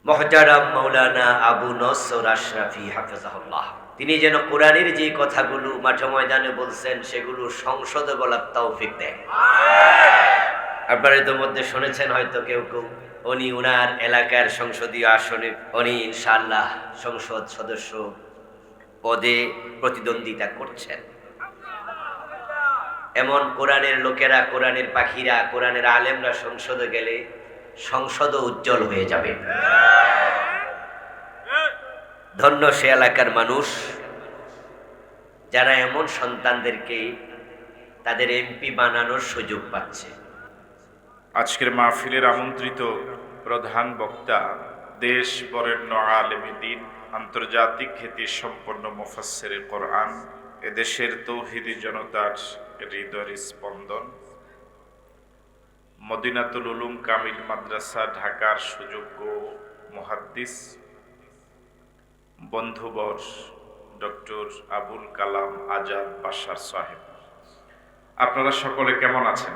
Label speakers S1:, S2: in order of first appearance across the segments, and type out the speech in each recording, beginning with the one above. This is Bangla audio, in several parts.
S1: মুহতারাম মাওলানা আবু নসর আশরাফি হাফেজাহুল্লাহ, তিনি যেন কোরআনের যে কথাগুলো মাঠে ময়দানে বলছেন সেগুলো সংসদে বলার তৌফিক দেয়। আপনারা ইতিমধ্যে শুনেছেন হয়তো কেউ কেউ, উনি উনার এলাকার সংসদীয় আসনে উনি ইনশাআল্লাহ সংসদ সদস্য পদে প্রতিদ্বন্দ্বিতা করছেন। এমন কোরআনের লোকেরা, কোরআনের পাখিরা, কোরআনের আলেমরা সংসদে গেলে সংসদও উজ্জ্বল হয়ে যাবে। ধন্য সে এলাকার মানুষ যারা এমন সন্তানদেরকে তাদের এমপি বানানোর সুযোগ পাচ্ছে।
S2: আজকের মাহফিলের আমন্ত্রিত প্রধান বক্তা দেশ বরেণ্য আলেমে দ্বীন, আন্তর্জাতিক খ্যাতি সম্পন্ন মুফাসসিরে কোরআন, এদেশের তৌহিদি জনতার হৃদয়ের স্পন্দন, মদিনাতুল উলুম কামিল মাদ্রাসা ঢাকার সুযোগ্য মুহাদ্দিস বন্ধুবর ডক্টর আবুল কালাম আজাদ বাশার সাহেব, আপনারা সকলে কেমন আছেন?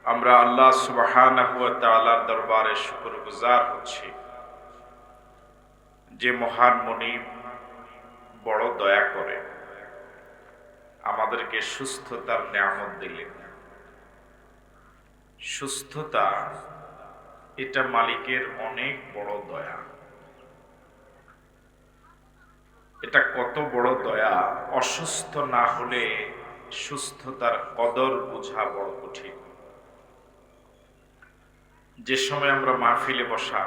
S2: আমরা আল্লাহ সুবহানাহু ওয়া তাআলার দরবারে শুকরগুজার হচ্ছি যে মহান মুনিব বড় দয়া করে আমাদেরকে সুস্থতার নিয়ামত দিলেন। সুস্থতা এটা মালিকের অনেক বড় দয়া। এটা কত বড় দয়া, অসুস্থ না হলে সুস্থতার কদর বোঝা বড় কঠিন। যে সময় আমরা মাহফিলে বসা,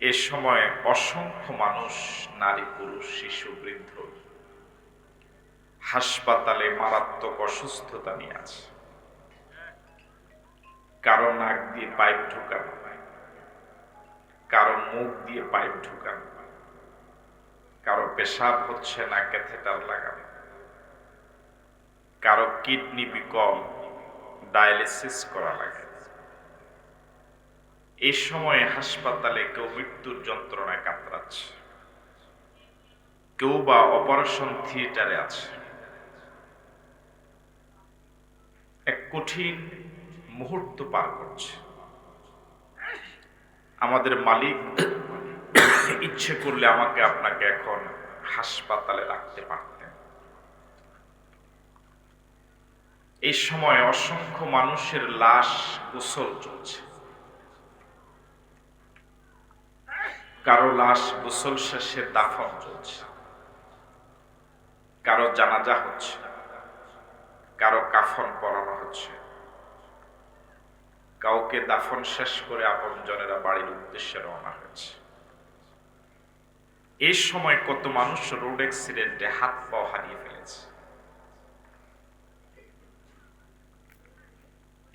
S2: এ সময় অসংখ্য মানুষ, নারী পুরুষ শিশু বৃদ্ধ হাসপাতালে মারাত্মক অসুস্থতা নিয়ে আছে। কারো নাক দিয়ে পাইপ ঢুকানো, কারো মুখ দিয়ে পাইপ ঢুকানো, কারো পেশাব হচ্ছে না ক্যাথেটার লাগানো, কারো কিডনি বিকল ডায়ালিসিস করা লাগে। এই সময় হাসপাতালে কেউ মৃত্যুর যন্ত্রণায় কাতরাচ্ছে, কেউ বা অপারেশন থিয়েটারে আছে। এক কঠিন মুহূর্ত পার করছে। আমাদের মালিক ইচ্ছে করলে আমাকে আপনাকে এখন হাসপাতালে রাখতে পারতেন। এই সময় অসংখ্য মানুষের লাশ গোসল চলছে। কারো লাশ গোসল শেষে দাফন চলছে, কারো জানাজা হচ্ছে, কারো কাফন পরানো হচ্ছে, কাউকে দাফন শেষ করে আপনজনেরা বাড়ির উদ্দেশ্যে রওনা হয়েছে। এই সময় কত মানুষ রোড অ্যাক্সিডেন্টে হাত পা হারিয়ে ফেলেছে।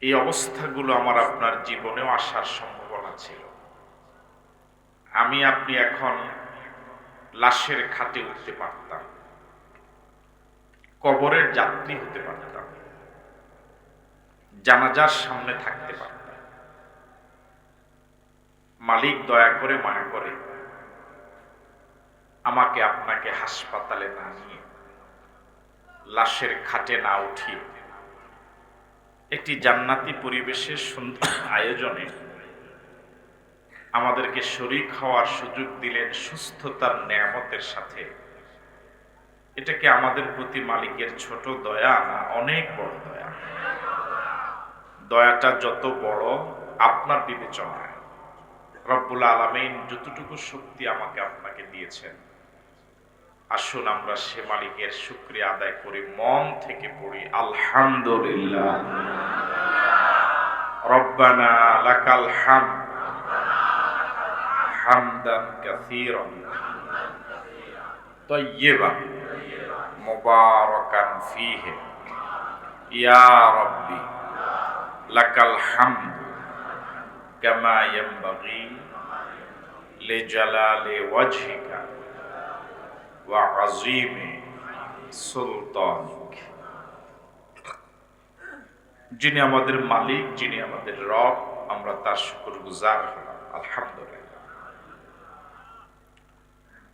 S2: এই অবস্থাগুলো আমার আপনার জীবনেও আসার সম্ভাবনা ছিল। আমি আপনি এখন লাশের খাটে উঠতে পারতাম, কবরের যাত্রী হতে পারতাম, জানাজার সামনে থাকতে পারতাম। মালিক দয়া করে মায়া করে আমাকে আপনাকে হাসপাতালে না নিয়ে, লাশের খাটে না উঠিয়ে একটি জান্নাতি পরিবেশের সুন্দর আয়োজনে আমাদেরকে শরীক হওয়ার সুযোগ দিলেন সুস্থতার নেয়ামতের সাথে। এটা কি আমাদের প্রতি মালিকের ছোট দয়া না অনেক বড় দয়া? দয়াটা যত বড় আপনার বিবেচনায়, রব্বুল আলামিন যতটুকু শক্তি আমাকে আপনাকে দিয়েছেন, আসুন আমরা সে মালিকের শুকরিয়া আদায় করি, মন থেকে পড়ি আলহামদুলিল্লাহ। রব্বানা লাকাল হামদ হামদান কাসীরান তাইয়্যিবান মুবারাকান ফীহি ইয়া রাব্বি লাকাল হামদ কামা ইয়ানবাগি লিজালালি ওয়াজহিকা ওয়া আযীমি সুলতানিক। যিনি আমাদের মালিক, যিনি আমাদের রব, আমরা তার শুকরগুজার হলাম, আলহামদুলিল্লাহ।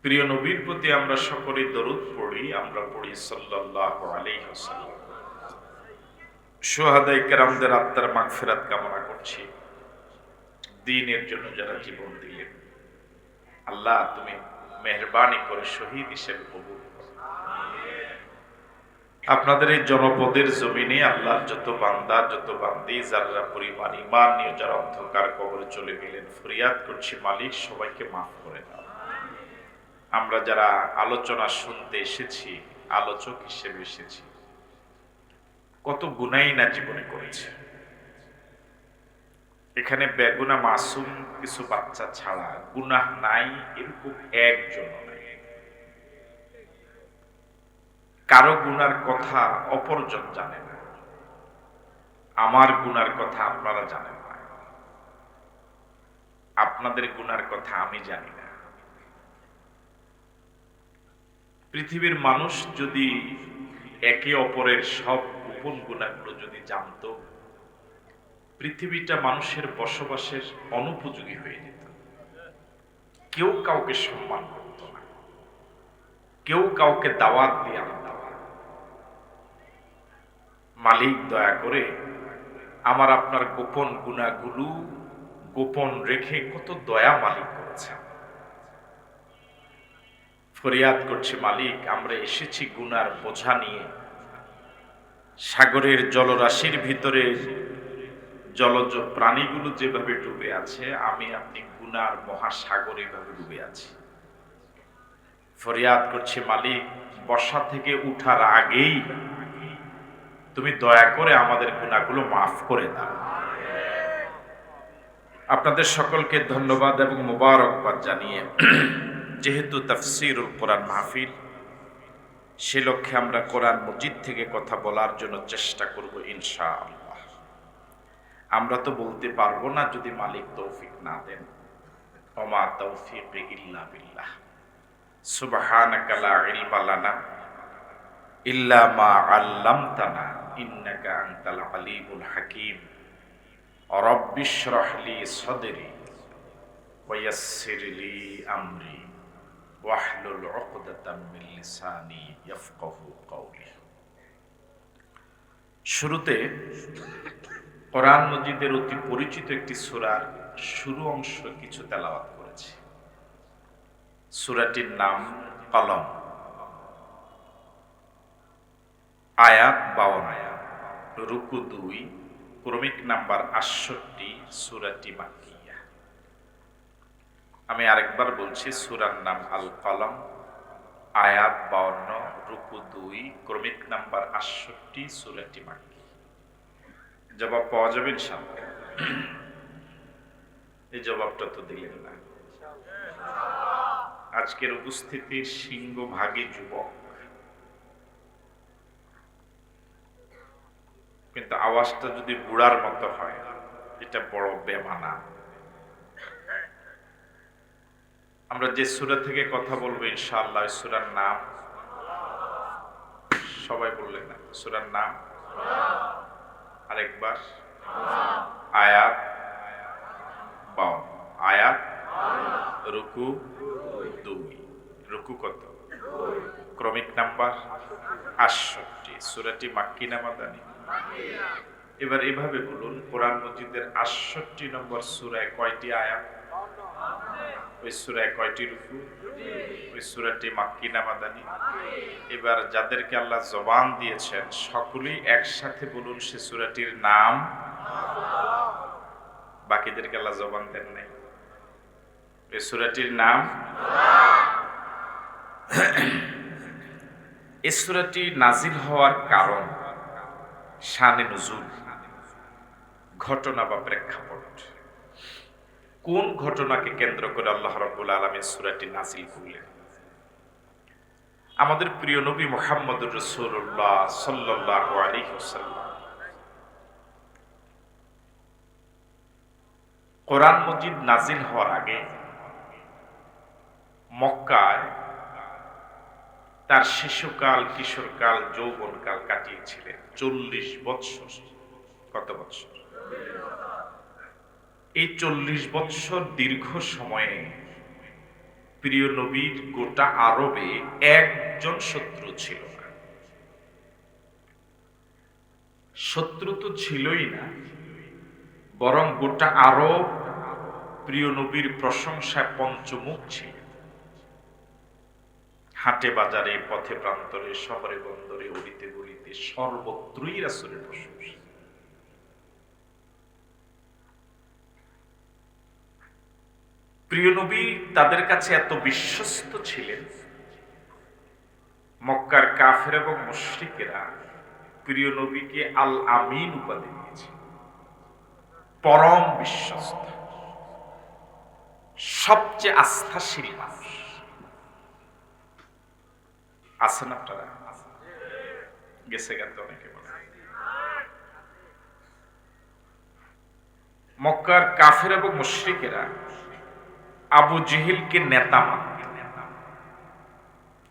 S2: প্রিয় নবীর প্রতি আমরা সকলে দরুদ পড়ি, আমরা পড়ি সাল্লাল্লাহু আলাইহি ওয়াসাল্লাম। শুহাদায়ে কেরামদের আত্মার মাগফিরাত কামনা করছি। দ্বীনের জন্য যারা জীবন দিলেন, আল্লাহ তুমি মেহেরবানি করে শহীদ হিসেবে কবুল করো। আপনাদের এই জনপদের জমিনে আল্লাহর যত বান্দা যত বান্দি যারা পরিমাণ ঈমান নিয়ে যারা অন্ধকার কবরে চলে গেলেন, ফরিয়াদ করছি মালিক সবাইকে মাফ করে দাও। আমরা যারা আলোচনা শুনতে এসেছি, আলোচক হিসেবে এসেছি, কত গুনাই না জীবনে করেছে। এখানে বেগুনা মাসুম কিছু বাচ্চা ছাড়া গুনাহ নাই এরকম একজন নাই। কারো গুনার কথা অপরজন জানে না, আমার গুনার কথা আপনারা জানেন না, আপনাদের গুনার কথা আমি জানি না। পৃথিবীর মানুষ যদি একে অপরের সব গোপন গুনাহগুলো যদি জানতো, পৃথিবীটা মানুষের বসবাসের অনুপযোগী হয়ে যেত। কেউ কাউকে সম্মান করত না, কেউ কাউকে দাওয়াত দিয়ে আনতো না। মালিক দয়া করে আমার আপনার গোপন গুনাহগুলো গোপন রেখে কত দয়া মালিক করেছেন। ফরিয়াদ করছি মালিক, আমরা এসেছি গুনার বোঝা নিয়ে। সাগরের জলরাশির ভিতরে জলজ প্রাণীগুলো যেভাবে ডুবে আছে, আমি আপনি গুনার মহাসাগরে এভাবে ডুবে আছি। ফরিয়াদ করছি মালিক, বর্ষা থেকে উঠার আগেই তুমি দয়া করে আমাদের গুনাহগুলো মাফ করে দাও। আপনাদের সকলকে ধন্যবাদ এবং মোবারকবাদ জানিয়ে, যেহেতু তাফসীরুল কোরআন মাহফিল, সে লক্ষ্যে আমরা কোরআন মজিদ থেকে কথা বলার জন্য চেষ্টা করব ইনশাআল্লাহ। আমরা তো বলতে পারবো না যদি মালিক তৌফিক না দেন। ওমা তৌফিক ইল্লা বিল্লাহ। সুবহানাকা লা ইলমা লানা ইল্লা মা আল্লামতানা ইন্নাকা আনতাল আলিমুল হাকীম। রব্বিশ রাহ লি সাদরি ওয়া ইয়াসসির লি আমরি ওয়াহলুল উকদাতাম মিন লিসানি ইয়াফকাহু কওলি। শুরুতে কোরআন মজিদের অতি পরিচিত একটি সূরার শুরু অংশ কিছু তেলাওয়াত করেছি। সূরাটির নাম কলম, আয়াত 52, রুকু 2, ক্রমিক নাম্বার 68, সূরাটি মাক্কিয়া। আমি আরেকবার বলছি, সূরার নাম আল কলম, আয়াত 52, রুকু 2, ক্রমিক নাম্বার 68, সূরাটি মাক্কি। জবাব পাওয়া যাবে ইনশাআল্লাহ? এই জবাবটা তো দিলেন না। আজকের উপস্থিতি সিংহভাগী যুবক, কিন্তু আওয়াজটা যদি বুড়ার মতো হয় এটা বড় বেমানা। আমরা যে সূরা থেকে কথা বলবো ইনশাআল্লাহ, ওই সূরার নাম সবাই বললেন না, সূরার নাম আরেকবার, আয়াত 52, আয়াত, রুকু 2, রুকু কত? ক্রমিক নাম্বার 68, সূরাটি মাক্কি না মাদানী? এবার এভাবে বলুন, কোরআন মজিদের 68 নম্বর সূরায় কয়টি আয়াত? ওই সূরায় কয়টি রুকু? ওই সূরাটি মাক্কি না মাদানী? এবার যাদেরকে আল্লাহ জবান দিয়েছেন সকলেই একসাথে বলুন সে সূরাটির নাম। বাকিদেরকে আল্লাহ জবান দেন নাই। এই সূরাটির নাম, এই সূরাটি নাজিল হওয়ার কারণ, শানে নুজুল, ঘটনা বা প্রেক্ষাপট। কোন ঘটনাকে কেন্দ্র করে আল্লাহ রাব্বুল আলামিন সূরাটি নাজিল করলেন? আমাদের প্রিয় নবী মুহাম্মদুর রাসূলুল্লাহ সাল্লাল্লাহু আলাইহি ওয়াসাল্লাম কোরআন মজিদ নাজিল হওয়ার আগে মক্কায় তার শিশুকাল, কিশোরকাল, যৌবনকাল কাটিয়েছিলেন 40 বৎসর। কত বৎসর? এই 40 বৎসর দীর্ঘ সময়ে প্রিয় নবীর গোটা আরবে একজন শত্রু ছিল না। শত্রু তো ছিলই না, বরং গোটা আরব প্রিয় নবীর প্রশংসায় পঞ্চমুখ ছিলেন। হাটে বাজারে, পথে প্রান্তরে, শহরে বন্দরে, অলিতে গলিতে সর্বত্রই রাসূলের প্রশংসা। প্রিয় নবী তাদের কাছে এত বিশ্বস্ত ছিলেন, মক্কার কাফের এবং মুশরিকেরা প্রিয় নবীকে আল আমিন উপাধি দিয়েছে, পরম বিশ্বস্ত, সবচেয়ে আস্থাশীল মানুষ। আছেন আপনারা? গেছে গেছে অনেকে বলে। মক্কার কাফের এবং মুশরিকেরা আবু জেহেলকে নেতা মানত।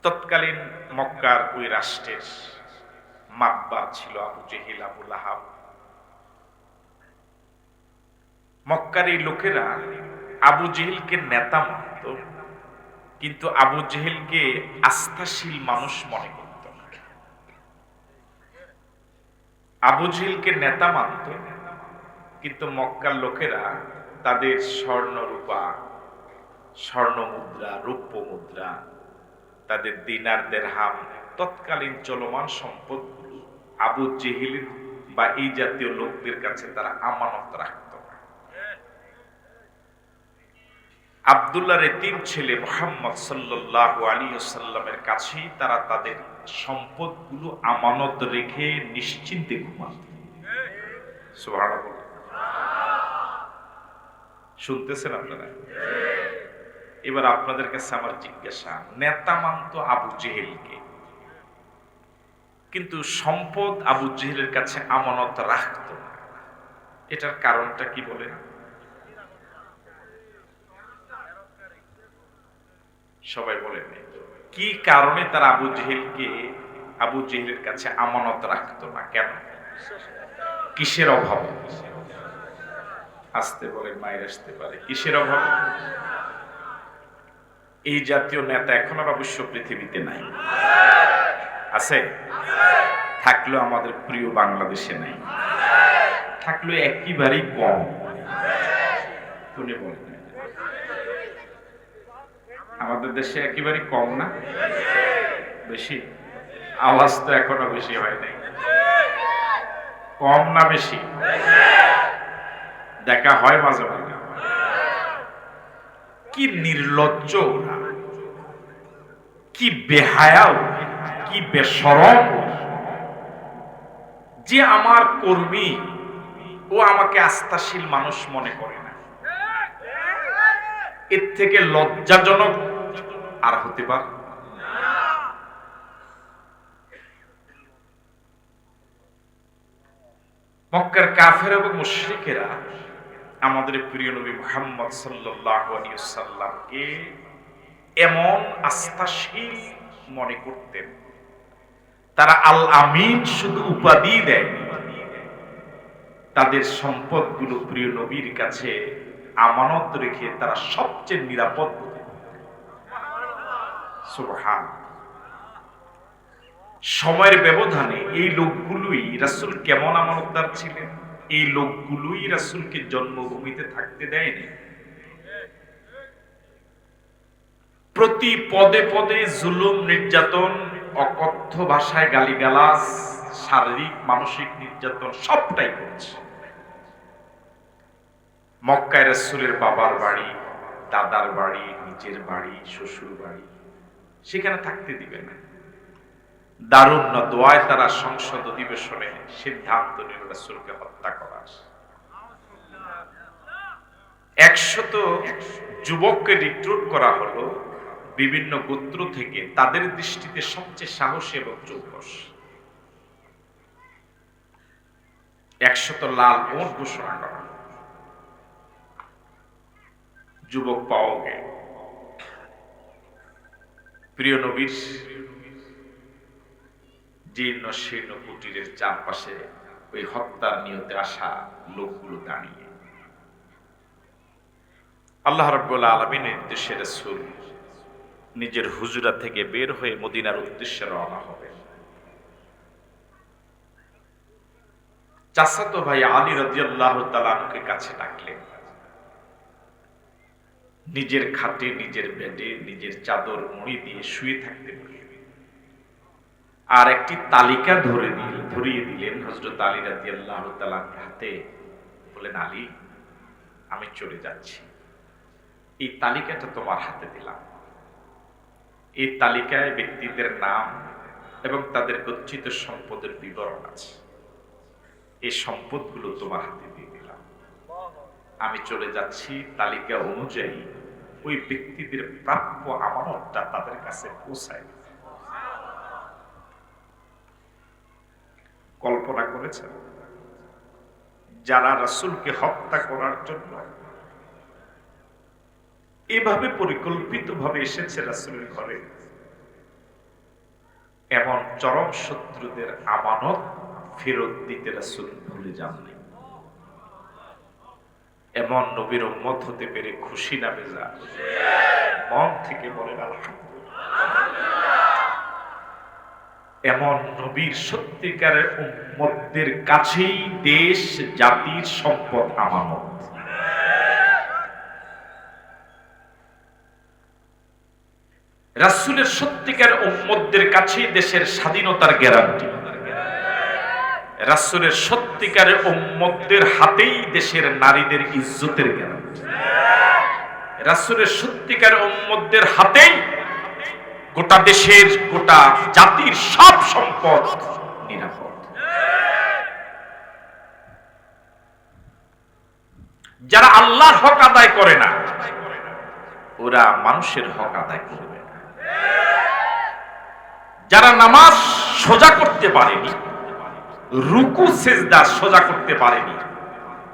S2: তৎকালীন মক্কার ওই রাষ্ট্রের মাতবার ছিল আবু জেহেল, আবু লাহাব। মক্কার এই লোকেরা আবু জেহেলকে নেতা মানত, কিন্তু আবু জেহেলকে আস্থাশীল মানুষ মনে করত না। আবু জেহেলকে নেতা মানত, কিন্তু মক্কার লোকেরা তাদের স্বর্ণ রূপা, স্বর্ণ মুদ্রা, রৌপ্য মুদ্রা, তাদের দিনার দেরহাম, তৎকালীন চলমান সম্পদগুলো আবু জেহেল বা এই জাতীয় লোকদের কাছে তারা আমানত রাখত না। আব্দুল্লাহর এতিম ছেলে মুহাম্মদ সাল্লাল্লাহু আলাইহি ওয়াসাল্লামের কাছেই তারা তাদের সম্পদগুলো আমানত রেখে নিশ্চিন্তে ঘুমাত। সুবহানাল্লাহ। শুনতেছেন আপনারা? এবার আপনাদের কাছে আমার জিজ্ঞাসা, নেতা মানত আবু জেহেলকে, কিন্তু সম্পদ আবু জেহেলের কাছে আমানত রাখত না, এটার কারণটা কি বলেন? সবাই বলেন কি কারণে তারা আবু জেহেলের কাছে আমানত রাখত না? কেন? কিসের অভাব? আসতে বলে মায়ের আসতে পারে। কিসের অভাব? এই জাতীয় নেতা এখন আর অবশ্য পৃথিবীতে নাই। আছে? থাকলেও আমাদের প্রিয় বাংলাদেশে নাই, থাকলেও একেবারেই কম। আমাদের দেশে একেবারে কম না? বেশি? আওয়াজ তো এখনো বেশি হয় নাই। কম না বেশি? দেখা হয় মাঝে মাঝে। কি নির্লজ্জ, কি বেহায়া, কি বেশরম, যে আমার কর্মী ও আমাকে আস্থাশীল মানুষ মনে করে না। এর থেকে লজ্জাজনক আর হতে পারে? মক্কার কাফের এবং মুশরিকেরা আমাদের প্রিয় নবী মুহাম্মদ সাল্লাল্লাহু আলাইহি ওয়াসাল্লামকে এমন আস্থাশীল মনে করতেন, তারা আল আমিন শুধু উপাধি দেয়, তাদের সম্পদগুলো প্রিয় নবীর কাছে আমানত রেখে তারা সবচেয়ে নিরাপদ বোধ করতেন। সুবহানাল্লাহ। সময়ের ব্যবধানে এই লোকগুলোই রাসূল কেমন আমানতদার ছিলেন, এই লোকগুলোই রাসূলকে জন্মভূমিতে থাকতে দেয়নি। প্রতি পদে পদে জুলুম, নির্যাতন, অকথ্য ভাষায় গালিগালাজ, শারীরিক মানসিক নির্যাতন সবটাই করছে। মক্কায় রাসূলের বাবার বাড়ি, দাদার বাড়ি, নিজের বাড়ি, শ্বশুর বাড়ি, সেখানে থাকতে দিবে না। দারুণ দোয়ায় তারা সংসদ অধিবেশনে সিদ্ধান্ত নিল রাসূলকে হত্যা করার। 100 যুবককে রিক্রুট করা হলো বিভিন্ন গোত্র থেকে, তাদের দৃষ্টিতে সবচেয়ে সাহসী এবং চৌকস। 100 লাল ওট ঘোষণা করা। যুবক পাওয়া গেল। প্রিয় নবীর জীর্ণ শীর্ণ কুটিরের চারপাশে ওই হত্যার নিয়তে আসা লোকগুলো দাঁড়িয়ে। আল্লাহ রাব্বুল আলামিনের নির্দেশে রাসূল নিজের হুজরা থেকে বের হয়ে মদিনার উদ্দেশ্যে রওনা হবেন। চাচাতো ভাই আলী রাদিয়াল্লাহু তাআলা আনহুকে কাছে ডাকলেন। নিজের খাটে, নিজের বেডে, নিজের চাদর মুড়ি দিয়ে শুয়ে থাকতে বললেন। আর একটি তালিকা ধরিয়ে দিলেন হযরত আলী রাদিয়াল্লাহু তাআলা হাতে। বলেন, আলী, আমি চলে যাচ্ছি, এই তালিকাটা তোমার হাতে দিলাম। এই তালিকায় ব্যক্তিদের নাম এবং তাদের গচ্ছিত সম্পদের বিবরণ আছে। এই সম্পদগুলো তোমার হাতে দিয়ে দিলাম। আমি চলে যাচ্ছি, তালিকা অনুযায়ী ওই ব্যক্তিদের প্রাপ্য আমানতটা তাদের কাছে পৌঁছায়। কল্পনা করেছেন, যারা রাসূলকে হত্যা করার জন্য এভাবে পরিকল্পিতভাবে এসেছে রাসূলের ঘরে, এমন চরম শত্রুদের আমানত ফেরত দিতে রাসূল ভুলে যাননি। এমন নবীর উম্মত হতে পেরে খুশি না বেজার? মন থেকে বলেন আলহামদুলিল্লাহ। এমন নবীর সত্যিকারের উম্মতদের কাছেই দেশ জাতির সম্পদ আমানত। রাসূলের সত্যিকার উম্মতদের কাছেই দেশের স্বাধীনতার গ্যারান্টি। রাসূলের সত্যিকারের উম্মতদের হাতেই দেশের নারীদের ইজ্জতের গ্যারান্টি। রাসূলের সত্যিকারের উম্মতদের হাতেই গোটা দেশের, গোটা জাতির সব সম্পদ নিরাপদ। যারা আল্লাহর হক আদায় করে না, ওরা মানুষের হক আদায় করবে না। যারা নামাজ সোজা করতে পারেনি, রুকু সেজদা সোজা করতে পারেনি,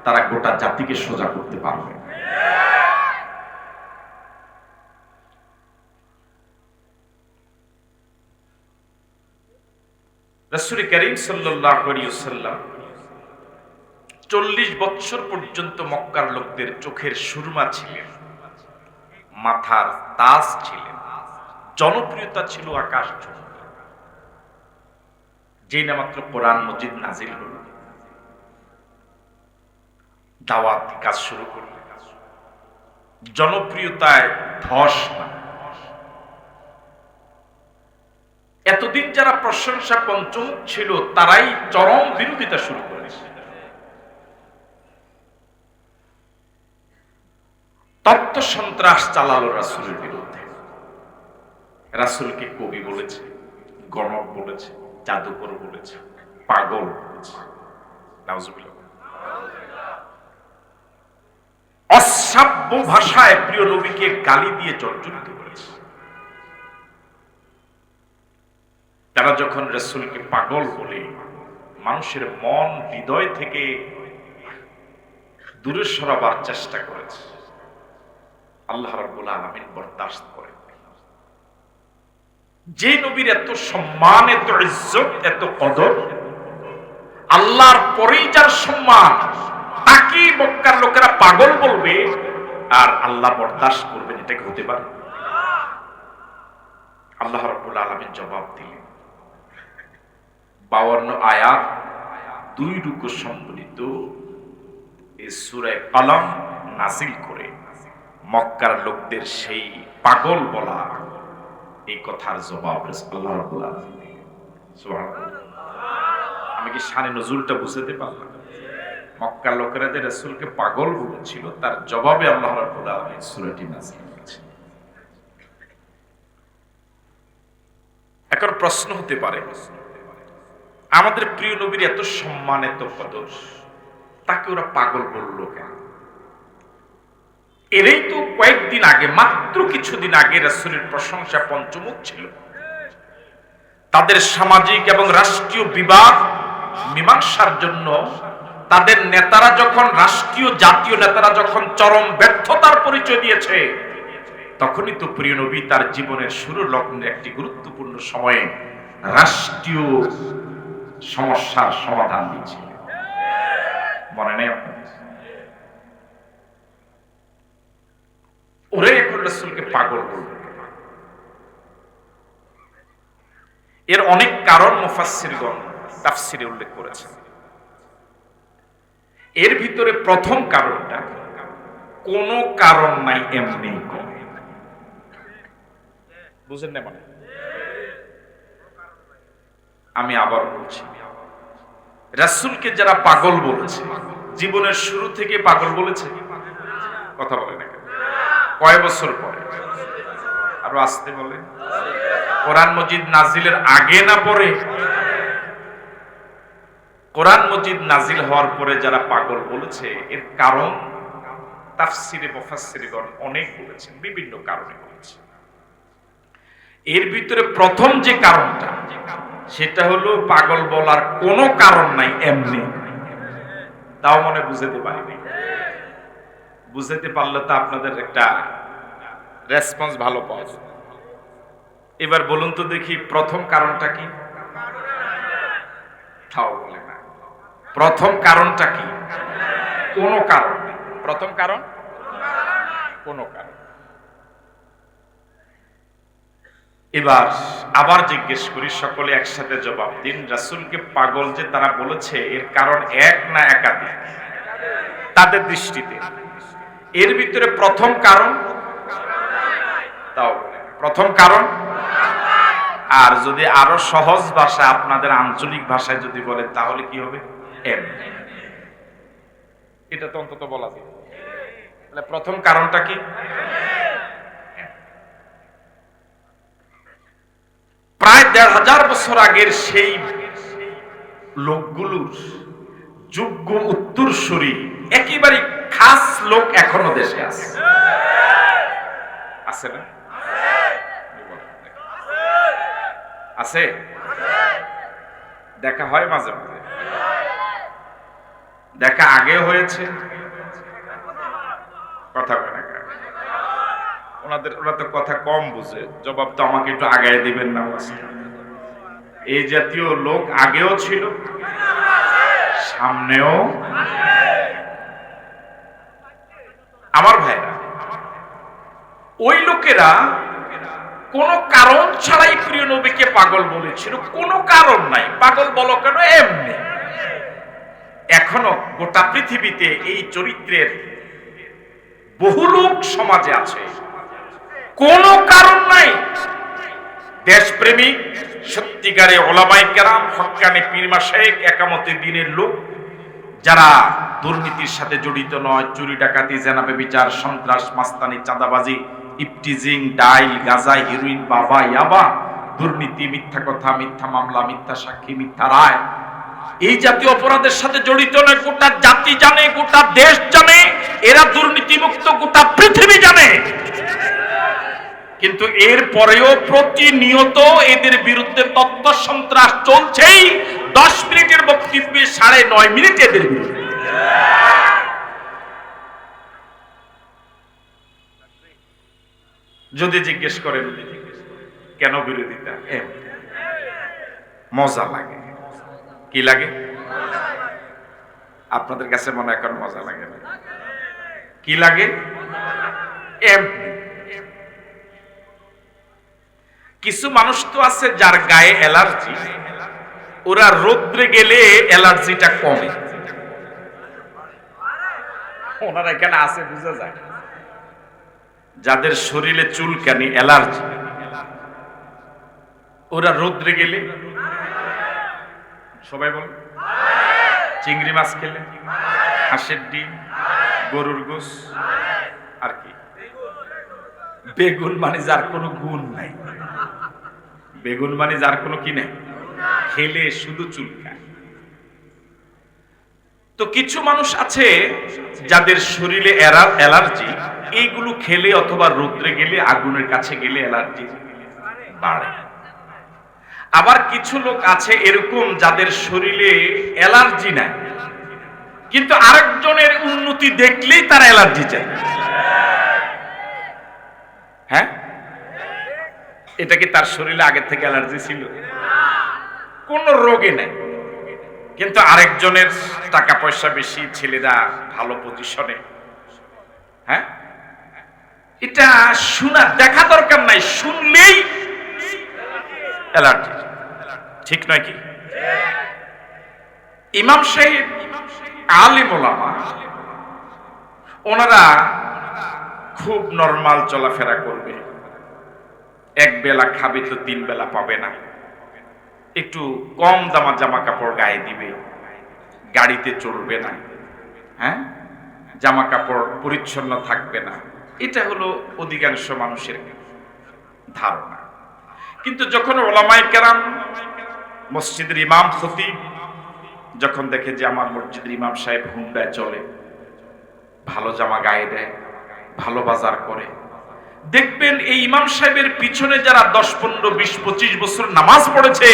S2: তারা গোটা জাতিকে সোজা করতে পারবে। রাসূল করিম সাল্লাল্লাহু আলাইহি ওয়াসাল্লাম 40 বছর পর্যন্ত মক্কার লোকদের চোখের সুরমা ছিলেন, মাথার তাজ ছিলেন, জনপ্রিয়তা ছিল আকাশ ছোঁয়া। যেই না মাত্র কোরআন মজিদ নাজিল হল, দাওয়াত কাজ শুরু করল, জনপ্রিয়তায় ধস না। এতদিন যারা প্রশংসা পঞ্চমুখ ছিল, তারাই চরম বিরোধিতা শুরু করেছে। তত্ত্ব সন্ত্রাস চালালো রাসূলের বিরুদ্ধে। রাসূলকে কবি বলেছে, গণক বলেছে, জাদুকর বলেছে, পাগল বলেছে। নাউজুবিল্লাহ। অশ্রাব্য ভাষায় প্রিয় নবীকে গালি দিয়ে জর্জরিত করেছে। তারা যখন রাসূলকে পাগল বলে মানুষের মন হৃদয় থেকে দূরে সরাবার চেষ্টা করেছে, আল্লাহ রাব্বুল আলামিন বরদাস্ত করেন। যে নবীর এত সম্মান, এত ইজ্জত, এত কদর, আল্লাহর পরেই যার সম্মান, তাকে মক্কার লোকেরা পাগল বলবে আর আল্লাহ বরদাস্ত করবেন, এটা কি হতে পারে? আল্লাহ রাব্বুল আলামিন জবাব দিলেন। 52 আয়াত 2 রুকু সম্বলিত এই সূরা কলম নাযিল করে মক্কার লোকদের সেই পাগল বলা এই কথার জবাব আল্লাহ রাব্বুল আলামিন। সুবহানাল্লাহ। আমি কি শানে নজুলটা বুঝতে পারলাম? মক্কার লোকেরা যে রাসূলকে পাগল বলেছিল, তার জবাবে আল্লাহ রাব্বুল আলামিন সূরাটি নাযিল করেছেন। এখন প্রশ্ন হতে পারে, আমাদের প্রিয় নবীর এত সম্মান, এত কদর, তাকে ওরা পাগল বলল কেন? এরই তো কয়েকদিন আগে, মাত্র কিছুদিন আগে রাসূলের প্রশংসা পঞ্চমুখ ছিল। তাদের সামাজিক এবং রাষ্ট্রীয় বিবাদ মীমাংসার জন্য তাদের নেতারা যখন, রাষ্ট্রীয় জাতীয় নেতারা যখন চরম ব্যর্থতার পরিচয় দিয়েছে, তখনই তো প্রিয় নবী তার জীবনের শুরু লগ্নের একটি গুরুত্বপূর্ণ সময়ে রাষ্ট্রীয় সমস্যার সমাধান দিয়েছে। মনে নেই আপনার? ওরে এখন রাসূলকে পাগল বলবে। এর অনেক কারণ মুফাসসিরগণ তাফসিরে উল্লেখ করেছেন। এর ভিতরে প্রথম কারণটা, কোনো কারণ নাই, এমনি করে। বুঝেন না? মানে আমি আবার বলছি, রাসূলকে যারা পাগল বলেছে, জীবনের শুরু থেকে পাগল বলেছে, কথা বলে না কেন? কয় বছর পরে? আরো আসতে বলে। কোরআন মজিদ নাজিলের আগে না পরে? কোরআন মজিদ নাজিল হওয়ার পরে যারা পাগল বলেছে, এর কারণ তাফসিরে মুফাসসিরগণ অনেক বলেছেন, বিভিন্ন কারণে বলেছে। এর ভিতরে প্রথম যে কারণটা, সেটা হলো পাগল বলার কোনো কারণ নাই, এমনি। তাও মনে বুঝাতে পারিনি। বুঝাতে পারলে তো আপনাদের একটা রেসপন্স ভালো পাওয়া যায়। এবার বলুন তো দেখি, প্রথম কারণটা কি? তাও বলে না। প্রথম কারণটা কি? কোনো কারণ নেই। প্রথম কারণ কোনো কারণ। এবার আবার জিজ্ঞেস করি, সকলে একসাথে জবাব দিন। রাসূলকে পাগল যে তারা বলেছে, এর কারণ এক না একাধিক তাদের দৃষ্টিতে? এর ভিতরে প্রথম কারণ, তাও প্রথম কারণ। আর যদি আরো সহজ ভাষা, আপনাদের আঞ্চলিক ভাষায় যদি বলেন, তাহলে কি হবে? এমনি। এটা তো অন্তত বলা যায়। তাহলে প্রথম কারণটা কি? প্রায় ১৫০০ বছর আগের সেই লোকগুলোর যোগ্য উত্তরসূরি একেবারে খাস লোক এখনো দেশে আছে। আছে না? আছে? দেখা হয় মাঝে মাঝে? দেখা আগে হয়েছে? কথা বলে না। ওরা তো কথা কম বুঝে, জবাব তো আমাকে একটু আগায় দিবেন না। এই জাতীয় লোক আগেও ছিল, সামনেও। আমার ভাইরা, ওই লোকেরা কোন কারণ ছাড়াই প্রিয় নবীকে পাগল বলেছিল। কোনো কারণ নাই, পাগল বলো কেন? এমনি। এখনো গোটা পৃথিবীতে এই চরিত্রের বহু লোক সমাজে আছে, কোনো কারণ নাই। দেশপ্রেমিক, সত্যিকারে ওলামায়ে কেরাম, হক্কানি পীর মাশায়েখ, একামতে দ্বীনের লোক, যারা দুর্নীতির সাথে জড়িত নয়, চুরি ডাকাতি, জেনা ব্যভিচার, সন্ত্রাস, মাস্তানি, চাঁদাবাজি, ইফটিজিং, ডাইল, গাঁজা, হেরোইন, বাবা, ইয়াবা, দুর্নীতি, মিথ্যা কথা, মিথ্যা মামলা, মিথ্যা সাক্ষী, মিথ্যা রায়, এই জাতীয় অপরাধের সাথে জড়িত নয়। গোটা জাতি জানে, গোটা দেশ জানে, এরা দুর্নীতিমুক্ত, গোটা পৃথিবী জানে। কিন্তু এর পরেও প্রতিনিয়ত এদের বিরুদ্ধে তথ্য সন্ত্রাস চলছেই। 10 মিনিটের বক্তব্যে 9.5 মিনিট এদের বিরুদ্ধে। যদি জিজ্ঞেস করেন কেন বিরোধিতা, মজা লাগে। কি লাগে? আপনাদের কাছে মনে হয় এখন মজা লাগে না? কি লাগে? কিছু মানুষ তো আছে যার গায়ে অ্যালার্জি, ওরা রোদ্রে গেলে অ্যালার্জিটা কমে। ওনারা এখানে আছে, বুঝা যায়। যাদের শরীরে চুলকানি, অ্যালার্জি, ওরা রোদ্রে গেলে, সবাই বল, চিংড়ি মাছ খেলে, হাঁসের ডিম, গরুর গোশ, আর কি বেগুন, মানে যার কোনো গুণ নাই। বেগুন মানে যার কোনো কি নাই, খেলে শুধু চুলকায়। তো কিছু মানুষ আছে যাদের শরীরে অ্যালার্জি, এইগুলো খেলে অথবা রোদ্রে গেলে, আগুনের কাছে গেলে অ্যালার্জি বাড়ে। আবার কিছু লোক আছে এরকম যাদের শরীরে অ্যালার্জি নাই, কিন্তু আরেকজনের উন্নতি দেখলেই তার অ্যালার্জি চায়। হ্যাঁ, এটা কি তার শরীরে আগে থেকে অ্যালার্জি ছিল? কোন রোগে নাই, কিন্তু আরেকজনের টাকা পয়সা বেশি, ছেলেরা ভালো পজিশনে, হ্যাঁ, এটা শোনা দেখা দরকার নাই, শুনলেই অ্যালার্জি। ঠিক নয় কি? ইমাম সাহেব, আলেম ওলামা, ওনারা খুব নরমাল চলাফেরা করবে, এক বেলা খাবে তো 3 বেলা পাবে না, একটু কম দামা জামা কাপড় গায়ে দিবে, গাড়িতে চড়বে না, হ্যাঁ, জামা কাপড় পরিচ্ছন্ন থাকবে না। এটা হলো অধিকাংশ মানুষের ধারণা। কিন্তু যখন ওলামায়ে কেরাম, মসজিদের ইমাম খতিব যখন দেখে যে আমার মসজিদের ইমাম সাহেব হুন্ডায় চলে, ভালো জামা গায়ে দেয়, ভালো বাজার করে, দেখবেন এই ইমাম সাহেবের পিছনে যারা 10, 15, 20, 25 বছর নামাজ পড়েছে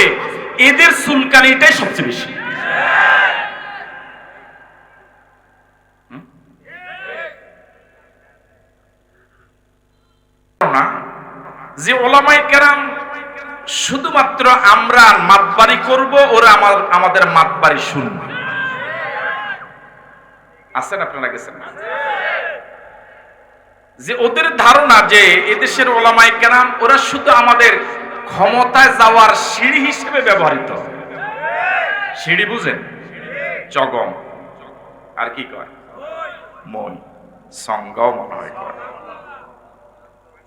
S2: এদের চুলকানিটাই সবচেয়ে বেশি। না যে ওলামায়ে কেরাম শুধুমাত্র আমরা মাতবাড়ি করব, ওরা আমাদের মাতবাড়ি শুনবে। আছেন আপনারা, গেছেন না? যে ওদের ধারণা যে এদেশের ওলামায়ে কেরাম ওরা শুধু আমাদের ক্ষমতায় যাওয়ার সিঁড়ি হিসেবে ব্যবহৃত। সিঁড়ি বুঝেন? চগম আর কি কয়, মই, সংজ্ঞাও মনে হয় কয়,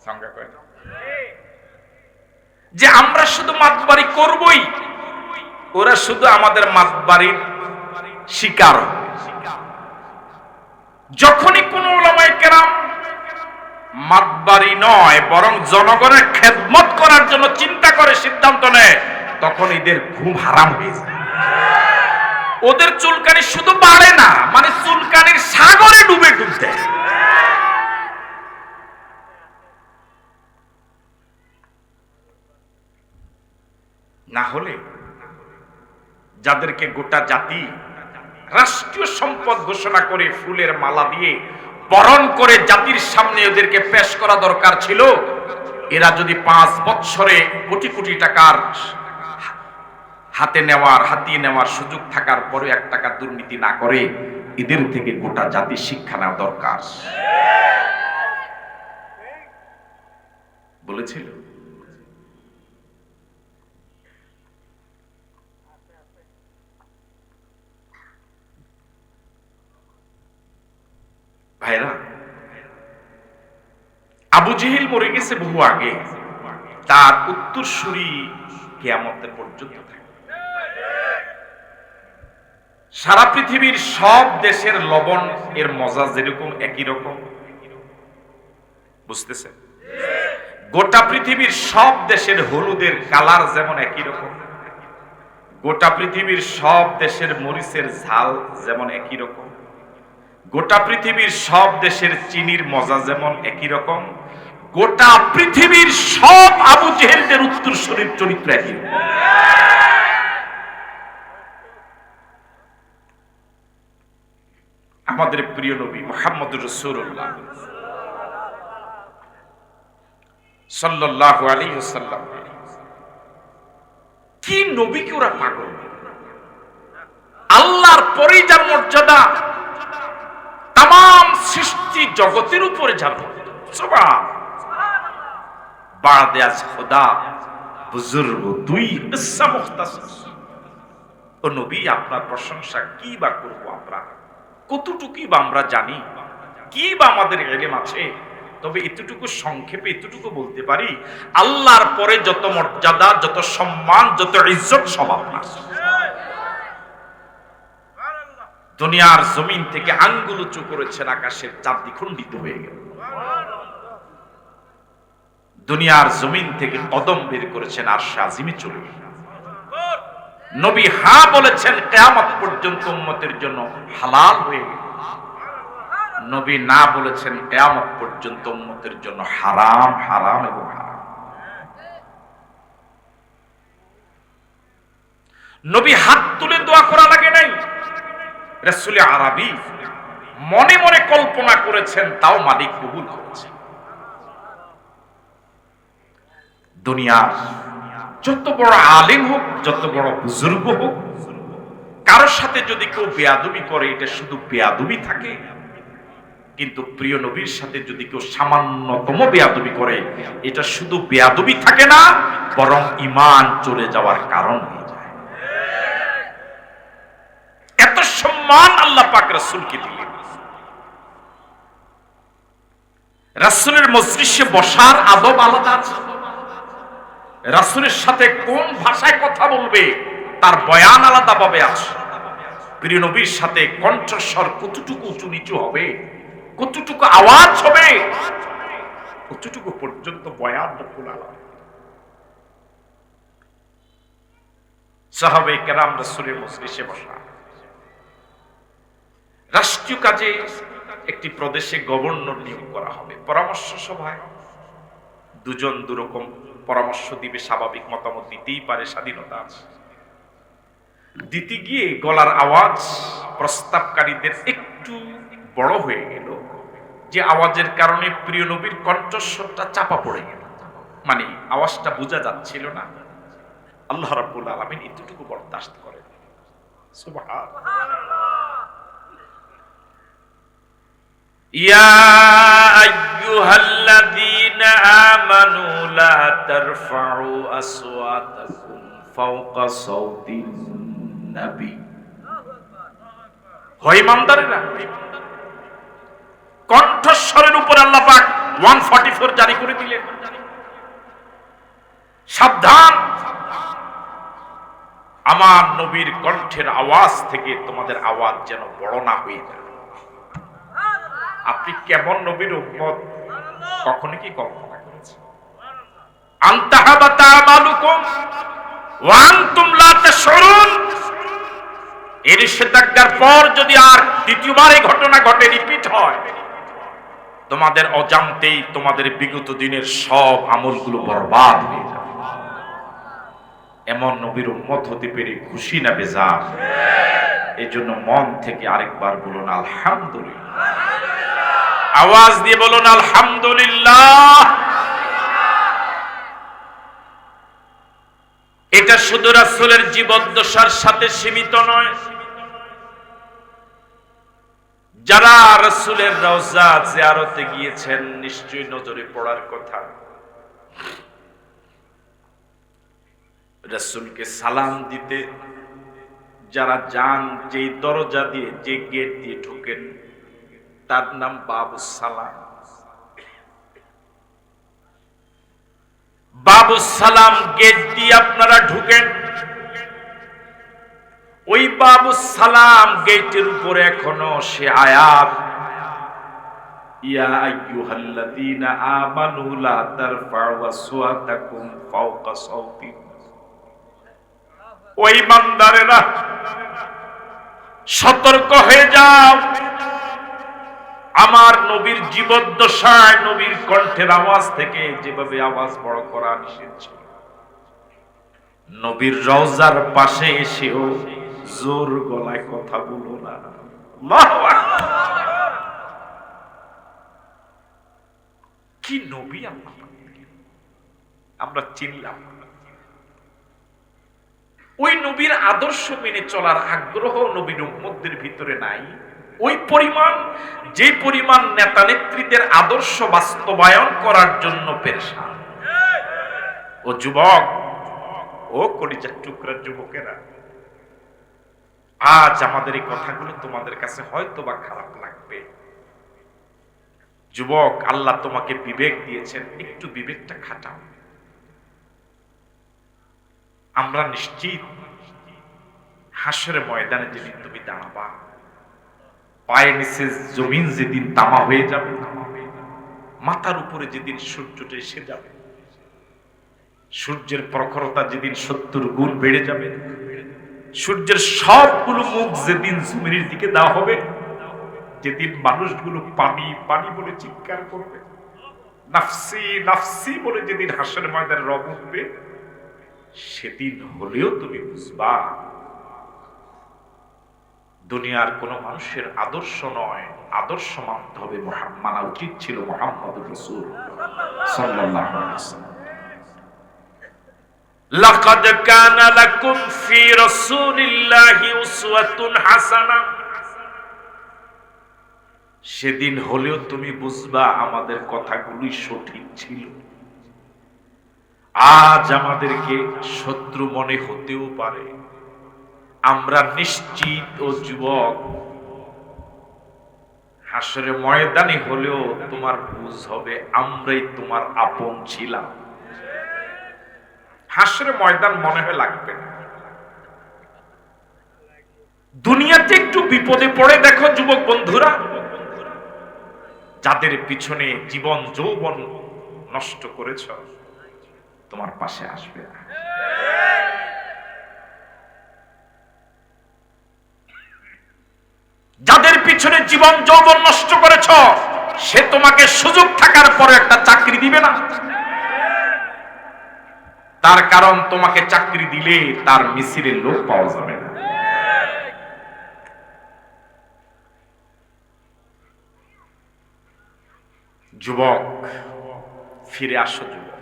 S2: সংজ্ঞা কয় না? যে আমরা শুধু মাতবাড়ি করবই, ওরা শুধু আমাদের মাতবাড়ির শিকার। যখনই কোন ওলামায়ে কেরাম মাতবাড়ি নয় বরং জনগণের খেদমত করার জন্য চিন্তা করে, সিদ্ধান্ত নেয়, তখন এদের ঘুম হারাম হয়ে যায়। ওদের চুলকানি শুধু বাড়ে না, মানে চুলকানির সাগরে ডুবে ডুবতে। না হলে যাদেরকে গোটা জাতি রাষ্ট্রীয় সম্পদ ঘোষণা করে ফুলের মালা দিয়ে বরণ করে জাতির সামনে ওদেরকে পেশ করা দরকার ছিল, এরা যদি 5 বছরে কোটি কোটি টাকার হাতিয়ে নেওয়ার সুযোগ থাকার পরে 1 টাকা দুর্নীতি না করে, এদের থেকে গোটা জাতি শিক্ষা নেওয়া দরকার বলেছিল। ভাইরা, আবু জেহেল মরে গেছে বহু আগে, তার উত্তরসূরি কিয়ামতের পর্যন্ত থাকে। সারা পৃথিবীর সব দেশের লবণ এর মজা যেরকম একই রকম, বুঝতেছেন? গোটা পৃথিবীর সব দেশের হলুদের কালার যেমন একই রকম, গোটা পৃথিবীর সব দেশের মরিচের ঝাল যেমন একই রকম, গোটা পৃথিবীর সব দেশের চিনির মজা যেমন একই রকম, গোটা পৃথিবীর সব আবু জেহেলদের উত্তরসূরির চরিত্র একই রকম। আমাদের প্রিয় নবী মুহাম্মদুর রাসূলুল্লাহ সাল্লাল্লাহু আলাইহি ওয়াসাল্লাম, কি নবীকে ওরা পাগল! আল্লাহর পরেই যার মর্যাদা, তাম সৃষ্টি জগতের উপরে যার সুবহান, বাদে আজ খোদা বুজুর্গ দুই কিসসা মুখতাসিস। ও নবী, আপনার প্রশংসা কি বা করব আমরা, কতটুকুই বা আমরা জানি, কি বা আমাদের ইলম আছে, তবে এতটুকু সংক্ষেপে এতটুকু বলতে পারি, আল্লাহর পরে যত মর্যাদা, যত সম্মান, যত ইজ্জত সব আপনার। দুনিয়ার জমিন থেকে আঙ্গুল উঁচু করেছেন, আকাশের চাঁদ দ্বিখণ্ডিত হয়ে গেল। দুনিয়ার জমিন থেকে কদম বের করেছেন, আরশে আজিমে চলে গেল। নবী হ্যাঁ বলেছেন, কিয়ামত পর্যন্ত উম্মতের জন্য হালাল হয়ে গেল। নবী না বলেছেন, কিয়ামত পর্যন্ত উম্মতের জন্য হারাম, হারাম এবং হারাম। নবী হাত তুলে দোয়া করা লাগে নাই। রাসূল আরবি মনে মনে কল্পনা করেছেন, তাও মালিক কবুল করেছেন। দুনিয়ার যত বড় আলেম হোক, যত বড় বুজুর্গ হোক, কারোর সাথে যদি কেউ বেয়াদবি করে, এটা শুধু বেয়াদবি থাকে। কিন্তু প্রিয় নবীর সাথে যদি কেউ সামান্যতম বেয়াদবি করে, এটা শুধু বেয়াদবি থাকে না, বরং ঈমান চলে যাওয়ার কারণ হয়ে যায়। এত সম্মান আল্লাহ পাক রাসূলকে দিলেন। রাসূলের মজলিসে বসার আদব আলাদা আছে। রাসূলের সাথে কোন ভাষায় কথা বলবে তার বয়ান আলাদা ভাবে আছে। প্রিয় নবীর সাথে কণ্ঠস্বর কতটুকু উঁচু নিচু হবে, কতটুকু আওয়াজ হবে, কতটুকু পর্যন্ত বয়ান রব্বুল আলামিন। সাহাবায়ে কেরাম রাসূলের মজলিসে বসা। রাষ্ট্রীয় কাজে একটি প্রদেশে গভর্নর নিয়োগ করা হবে, পরামর্শ সভায় দুজন দুরকম পরামর্শ দিবে, স্বাভাবিক মতামত দিতেই পারে, স্বাধীনতা আছে। দিতে গিয়ে গলার আওয়াজ প্রস্তাবকারীদের একটু বড় হয়ে গেল, যে আওয়াজের কারণে প্রিয় নবীর কণ্ঠস্বরটা চাপা পড়ে গেল, মানে আওয়াজটা বোঝা যাচ্ছিল না। আল্লাহ রাব্বুল আলামিন এতটুকু বরদাস্ত করেন। সুবহানাল্লাহ। ইয়া আইয়ুহাল্লাযীনা আমানু লা তারফাউ আসওয়াতাকুম ফাওকা সাওতিন নবী। হয় ইমানদারেরা, কণ্ঠস্বরের উপর আল্লাহ পাক 144 জারি করে দিলেন। সাবধান, আমার নবীর কণ্ঠের আওয়াজ থেকে তোমাদের আওয়াজ যেন বড় না হয়ে যায়। আপনি কেমন নবীর উম্মত কখনো কি কল্পনা করেছেন? আনতাহাবাতা আমালুকুম ওয়া আনতুম লা তাশউরুন। এই নিষেধাজ্ঞার পর যদি আর দ্বিতীয়বার এই ঘটনা ঘটে, রিপিট হয়, তোমাদের অজান্তেই তোমাদের বিগত দিনের সব আমলগুলো বরবাদ হয়ে যাবে। এমন নবীর উম্মত হতে পেরে খুশি না বেজার? এই জন্য মন থেকে আরেকবার বলুন আলহামদুলিল্লাহ, আওয়াজ দিয়ে বলুন আলহামদুলিল্লাহ। এটা শুধু রাসূলের জীবদ্দশার সাথে সীমিত নয়। যারা রাসূলের রওজা জিয়ারতে গিয়েছেন নিশ্চয়ই নজরে পড়ার কথা, রাসূলকে সালাম দিতে যারা যান, যেই দরজা দিয়ে, যে গেট দিয়ে ঢোকেন তার নাম বাবুস সালাম। বাবুস সালাম গেট দিয়ে আপনারা ঢুকেন, ওই বাবুস সালাম গেটের উপরে এখনো সে আয়াত, ইয়া আইয়ুহাল্লাযীনা আমানু লা তারফাউ আসওয়াতাকুম ফাওকা সাওতিন। ওই ইমানদারেরা সতর্ক হয়ে যাও, আমার নবীর জীবদ্দশায় নবীর কণ্ঠের আওয়াজ থেকে যেভাবে আওয়াজ বড় করা নিষেধ ছিল, নবীর রওজার পাশে এসেও জোর গলায় কথা বলো না। আল্লাহু আকবার। কি নবী আমরা চিনলাম। ওই নবীর আদর্শ মেনে চলার আগ্রহ নবীর উম্মতদের ভিতরে নাই ওই পরিমাণ, যে পরিমাণ নেতা নেত্রীদের আদর্শ বাস্তবায়ন করার জন্য পেরেশান। ও যুবক, ও কলিজার টুকরা যুবকেরা, আজ আমাদের এই কথাগুলো তোমাদের কাছে হয়তো বা খারাপ লাগবে। যুবক, আল্লাহ তোমাকে বিবেক দিয়েছেন, একটু বিবেকটা খাটাও। আমরা নিশ্চিত হাসরের ময়দানে যেদিন তুমি দাঁড়াবা, পায়ের নিচে জমিন যেদিন তামা হয়ে যাবে, মাথার উপরে যেদিন সূর্যটা এসে যাবে, সূর্যের প্রখরতা যেদিন 70 গুণ বেড়ে যাবে, সূর্যের সবগুলো মুখ যেদিন জমিনের দিকে দেওয়া হবে, যেদিন মানুষগুলো পানি পানি বলে চিৎকার করবে, নাফসি নাফসি বলে যেদিন হাসরের ময়দানে রব উঠবে, সেদিন হলেও তুমি বুঝবা দুনিয়ার কোন মানুষের আদর্শ নয়, আদর্শ মানতে হবে, মানা উচিত ছিল মুহাম্মদুর রাসূলুল্লাহ সাল্লাল্লাহু আলাইহি ওয়াসাল্লাম। লাকাদ কানা লাকুম ফি রাসূলিল্লাহি উসওয়াতুন হাসানাহ। সেদিন হলেও তুমি বুঝবা আমাদের কথাগুলোই সঠিক ছিল। আজ আমাদেরকে শত্রু মনে হতেও পারে, আমরা নিশ্চিত ও যুবক হাসরে ময়দানে হলেও তোমার বুঝ হবে আমরাই তোমার আপন ছিলাম। হাসরে ময়দান মনে হয় লাগবে না। দুনিয়াতে একটু বিপদে পড়ে দেখো যুবক বন্ধুরা, যাদের পিছনে জীবন যৌবন নষ্ট করেছ, তোমার পাশে আসবে না। যাদের পিছনে জীবন যৌবন নষ্ট করেছ, সে তোমাকে সুযোগ থাকার পরে একটা চাকরি দিবে না। তার কারণ তোমাকে চাকরি দিলে তার মিছিলের লোক পাওয়া যাবে না। যুবক, ফিরে আসো যুবক।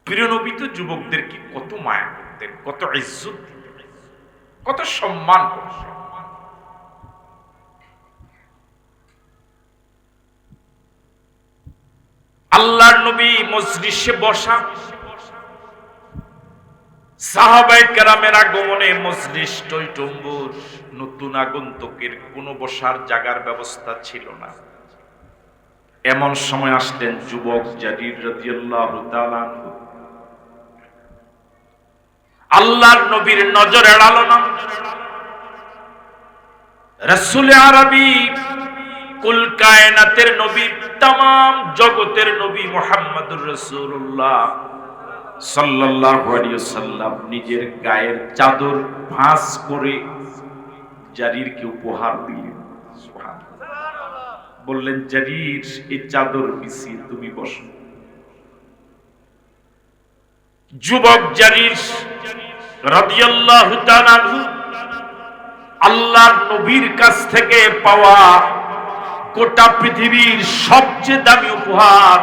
S2: প্রিয় নবী তো যুবকদেরকে কত মায়া করতেন, কত ইজ্জত দিতেন, কত সম্মান করতেন। আল্লাহর নবী মজলিসে বসা, সাহাবায়ে কেরামের আগমনে মজলিস টইটম্বুর, নতুন আগন্তুকের কোনো বসার জায়গার ব্যবস্থা ছিল না। এমন সময় আসলেন যুবক জারির রাদিয়াল্লাহু তাআলা আনহু। আল্লাহর নবীর নজর এড়ালো না। রাসূল আরবী, কুল কায়নাতের নবী, तमाम জগতের নবী মুহাম্মদুর রাসূলুল্লাহ সাল্লাল্লাহু আলাইহি ওয়াসাল্লাম নিজের গায়ের চাদর ভাঁজ করে জারিরকে উপহার দিলেন। সুবহানাল্লাহ। বললেন, জারির, এই চাদর বিছিয়ে তুমি বসো। যুবক জারির রাদিয়াল্লাহু তাআলা আনহু আল্লাহর নবীর কাছ থেকে পাওয়া গোটা পৃথিবীর সবচেয়ে দামি উপহার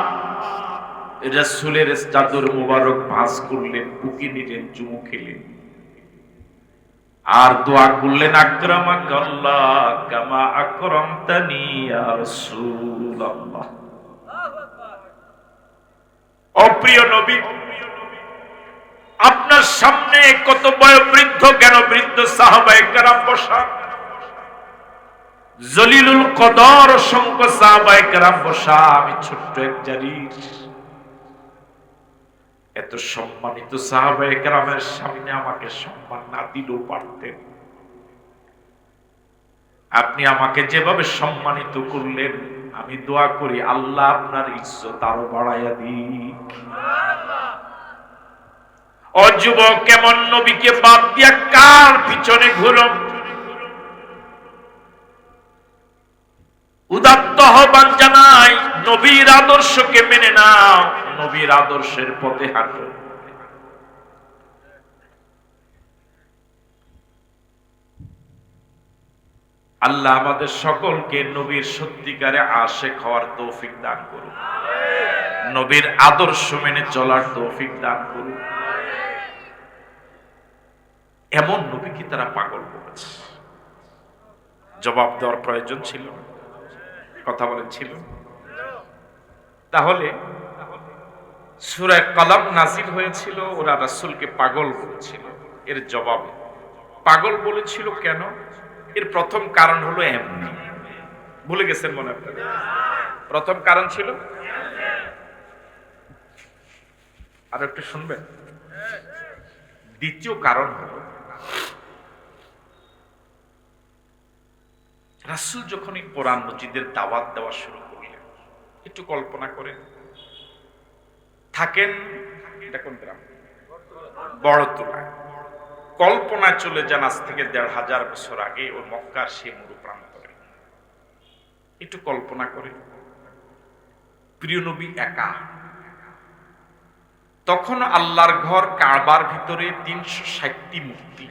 S2: রাসূলের চাদর মুবারক ভাঁজ করলেন, বুকে নিলেন, চুমু খেলেন, আর দোয়া করলেন, আকরামাকাল্লাহ কামা আকরামতানি ইয়া রাসূলুল্লাহ। ও প্রিয় নবী, আপনার সামনে কত বয়োবৃদ্ধ, কেন বৃদ্ধ সাহাবায়ে কেরাম বসা, জলিলুল কদর অসংখ্য সাহাবায়ে কেরাম বসা, আমি ছোট্ট এক জারির। এত সম্মানিত সাহাবায়ে কেরামের সামনে আমাকে সম্মান না দিলেও পারতেন। আপনি আমাকে যেভাবে সম্মানিত করলেন, আমি দোয়া করি আল্লাহ আপনার ইজ্জত আরো বাড়াইয়া দিক। ও যুবক, কেমন নবীকে বাদ দিয়া কার পিছনে ঘুরো? উদাত্ত আহ্বান জানাই, নবীর আদর্শকে মেনে নাও, নবীর আদর্শের পথে হাঁটো। আল্লাহ আমাদের সকলকে নবীর সত্যিকারে আশিক হওয়ার তৌফিক দান করুন, নবীর আদর্শ মেনে চলার তৌফিক দান করুন। এমন নবীকে তারা পাগল করেছে, জবাব দেওয়ার প্রয়োজন ছিল, কথা বলেন ছিল। তাহলে সূরা কলম নাজিল হয়েছিল, ওরা রাসূলকে পাগল বলেছিল। এর জবাবে পাগল বলেছিল কেন? এর প্রথম কারণ হলো এমনি, ভুলে গেছেন মনে আপনাদের? প্রথম কারণ ছিল, আর একটু শুনবেন। দ্বিতীয় কারণ হলো, রাসূল যখন এই কোরআন মজিদের দাওয়াত দেওয়া শুরু করলেন, একটু কল্পনা করেন, থাকেন এটা কোন গ্রাম? বড়তলায়। কল্পনায় চলে যান আজ থেকে ১৫০০ বছর আগে ওই মক্কার সেই মরু প্রান্তরে। একটু কল্পনা করে, প্রিয় নবী একা। তখন আল্লাহর ঘর কাবার ভিতরে ৩৬০টি মূর্তি।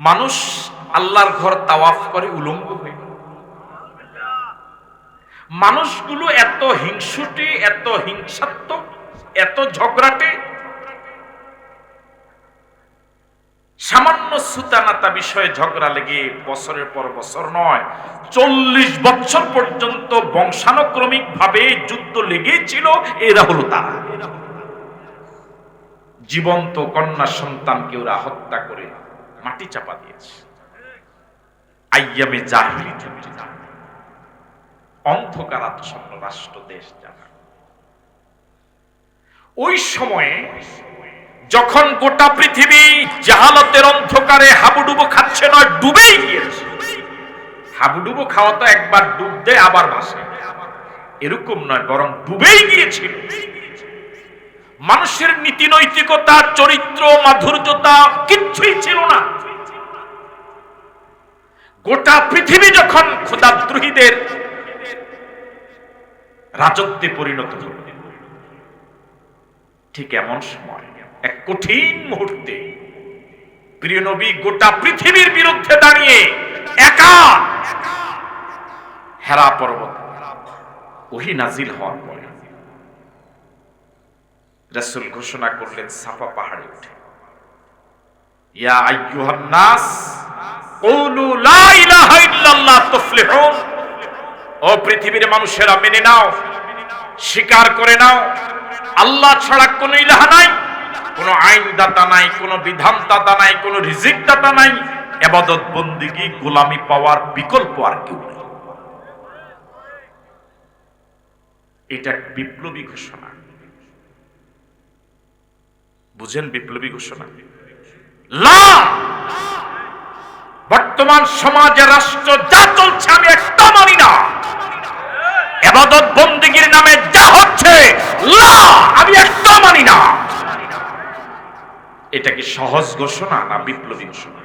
S2: মানুষ আল্লাহর ঘর তাওয়াফ করে উলঙ্গ হয়ে। মানুষগুলো এত হিংসুটে, এত হিংসাত্মক, এত ঝগড়াটে, সামান্য সুতানাতা বিষয়ে ঝগড়া লেগে বছরের পর বছর নয়, ৪০ বছর পর্যন্ত বংশানুক্রমিক ভাবে যুদ্ধ লেগেছিল। এরা হলো তারা। জীবন্ত কন্যা সন্তানকে ওরা হত্যা করে মাটি চাপা দিয়েছে। আইয়ামে জাহিলিয়াত, অন্ধকারাচ্ছন্ন রাষ্ট্র দেশ যারা, ওই সময়ে যখন গোটা পৃথিবী জাহালতের অন্ধকারে হাবুডুবু খাচ্ছে, নয় ডুবেই গিয়েছে। হাবুডুবু খাওয়া তো একবার ডুব দেয় আবার ভাসে, এরকম নয়, বরং ডুবেই গিয়েছিল। মানুষের নীতি নৈতিকতা, চরিত্র, মাধুর্যতা কিচ্ছুই ছিল না। গোটা পৃথিবী যখন খোদাদ্রোহীদের রাজত্বে পরিণত হল, ঠিক এমন সময় এক কঠিন মুহূর্তে প্রিয় নবী গোটা পৃথিবীর বিরুদ্ধে দাঁড়িয়ে একা হেরা পর্বত ওহী নাজিল হওয়ার পরে রাসূল ঘোষণা করলেন সাফা পাহাড়ে উঠে, ইয়া আইয়ুহান নাস কুলু লা ইলাহা ইল্লাল্লাহ তুফলিহুন। ও পৃথিবীর মানুষেরা, মেনে নাও, স্বীকার করে নাও, আল্লাহ ছাড়া কোনো ইলাহা নাই, কোনো আইনদাতা নাই, কোনো বিধানদাতা নাই, কোনো রিজিকদাতা নাই, ইবাদত বন্দেগী গোলামি পাওয়ার বিকল্প আর কেউ নেই। এটা এক বিপ্লবী ঘোষণা। বুঝেন বিপ্লবী ঘোষণা? লা, বর্তমান সমাজে রাষ্ট্র যা চলছে আমি একটা মানি না। ইবাদত বন্দেগীর নামে যা হচ্ছে, লা, আমি একটা মানি না। এটা কি সহজ ঘোষণা না বিপ্লবী ঘোষণা?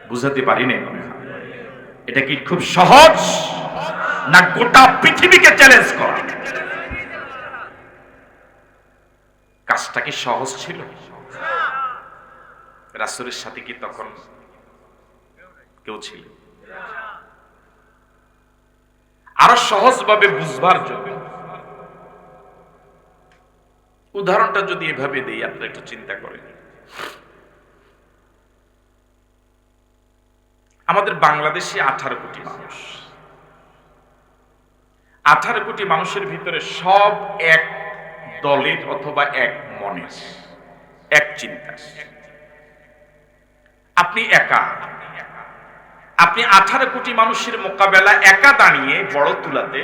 S2: বুঝাতে পারি না মনে হয়। এটা কি খুব সহজ না গোটা পৃথিবীকে চ্যালেঞ্জ করা? কাজটা কি সহজ ছিল? রাসূলের সাথে কি তখন কেউ ছিল? আরো সহজভাবে বুঝবার জন্য উদাহরণটা যদি এভাবে দেই, আপনারা একটু চিন্তা করেন। আমাদের বাংলাদেশে 18 কোটি মানুষ। 18 কোটি মানুষের ভিতরে সব এক দলের অথবা এক মনের, এক চিন্তা। আপনি একা, আপনি 18 কোটি মানুষের মোকাবেলা একা দাঁড়িয়ে বড় তুলাতে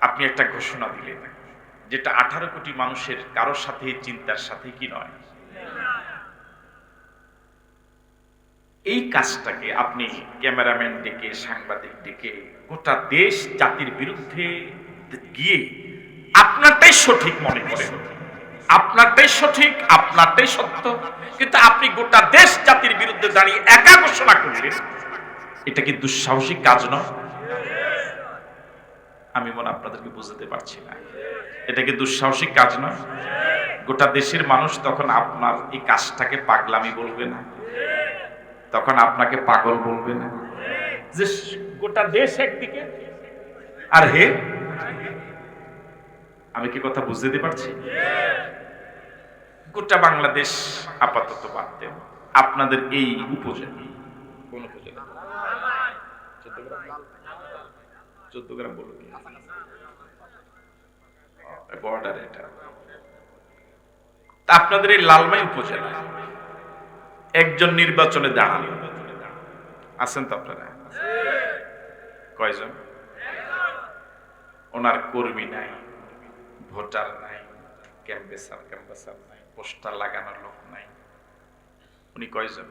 S2: আপনি একটা ঘোষণা দিলেন, যেটা 18 কোটি মানুষের কারোর সাথে চিন্তার সাথে কি নয়। এই কাজটাকে আপনি ক্যামেরাম্যান ডেকে, সাংবাদিক ডেকে, গোটা দেশ জাতির বিরুদ্ধে গিয়ে আপনারটাই সঠিক মনে করেন, আপনারটাই সঠিক, আপনারটাই সত্য, কিন্তু আপনি গোটা দেশ জাতির বিরুদ্ধে দাঁড়িয়ে একা ঘোষণা করলেন, এটা কি দুঃসাহসিক কাজ নয়? আমি মনে আপনাদেরকে বুঝাতে পারছি না। এটা কি দুঃসাহসিক কাজ নয়? গোটা দেশের মানুষ তখন আপনার এই কাজটাকে পাগলামি বলবে না? তখন আপনাকে পাগল বলবে না? যে গোটা দেশ একদিকে আর হে, আমি কি কথা বুঝতে পারছি? গোটা বাংলাদেশ আপাতত বাদ দেন, আপনাদের এই উপজেলা, কোন উপজেলা? 14 গ্রাম বলুন, বর্ডার এটা। আপনাদের এই লালমাই উপজেলা একজন নির্বাচনে দাঁড়ালেন, আছেন তো আপনারা? কয়জন? ওনার কর্মী নাই, ভোটার নাই, ক্যাম্পাসার নাই, পোস্টার লাগানোর লোক নাই, উনি কয়জন?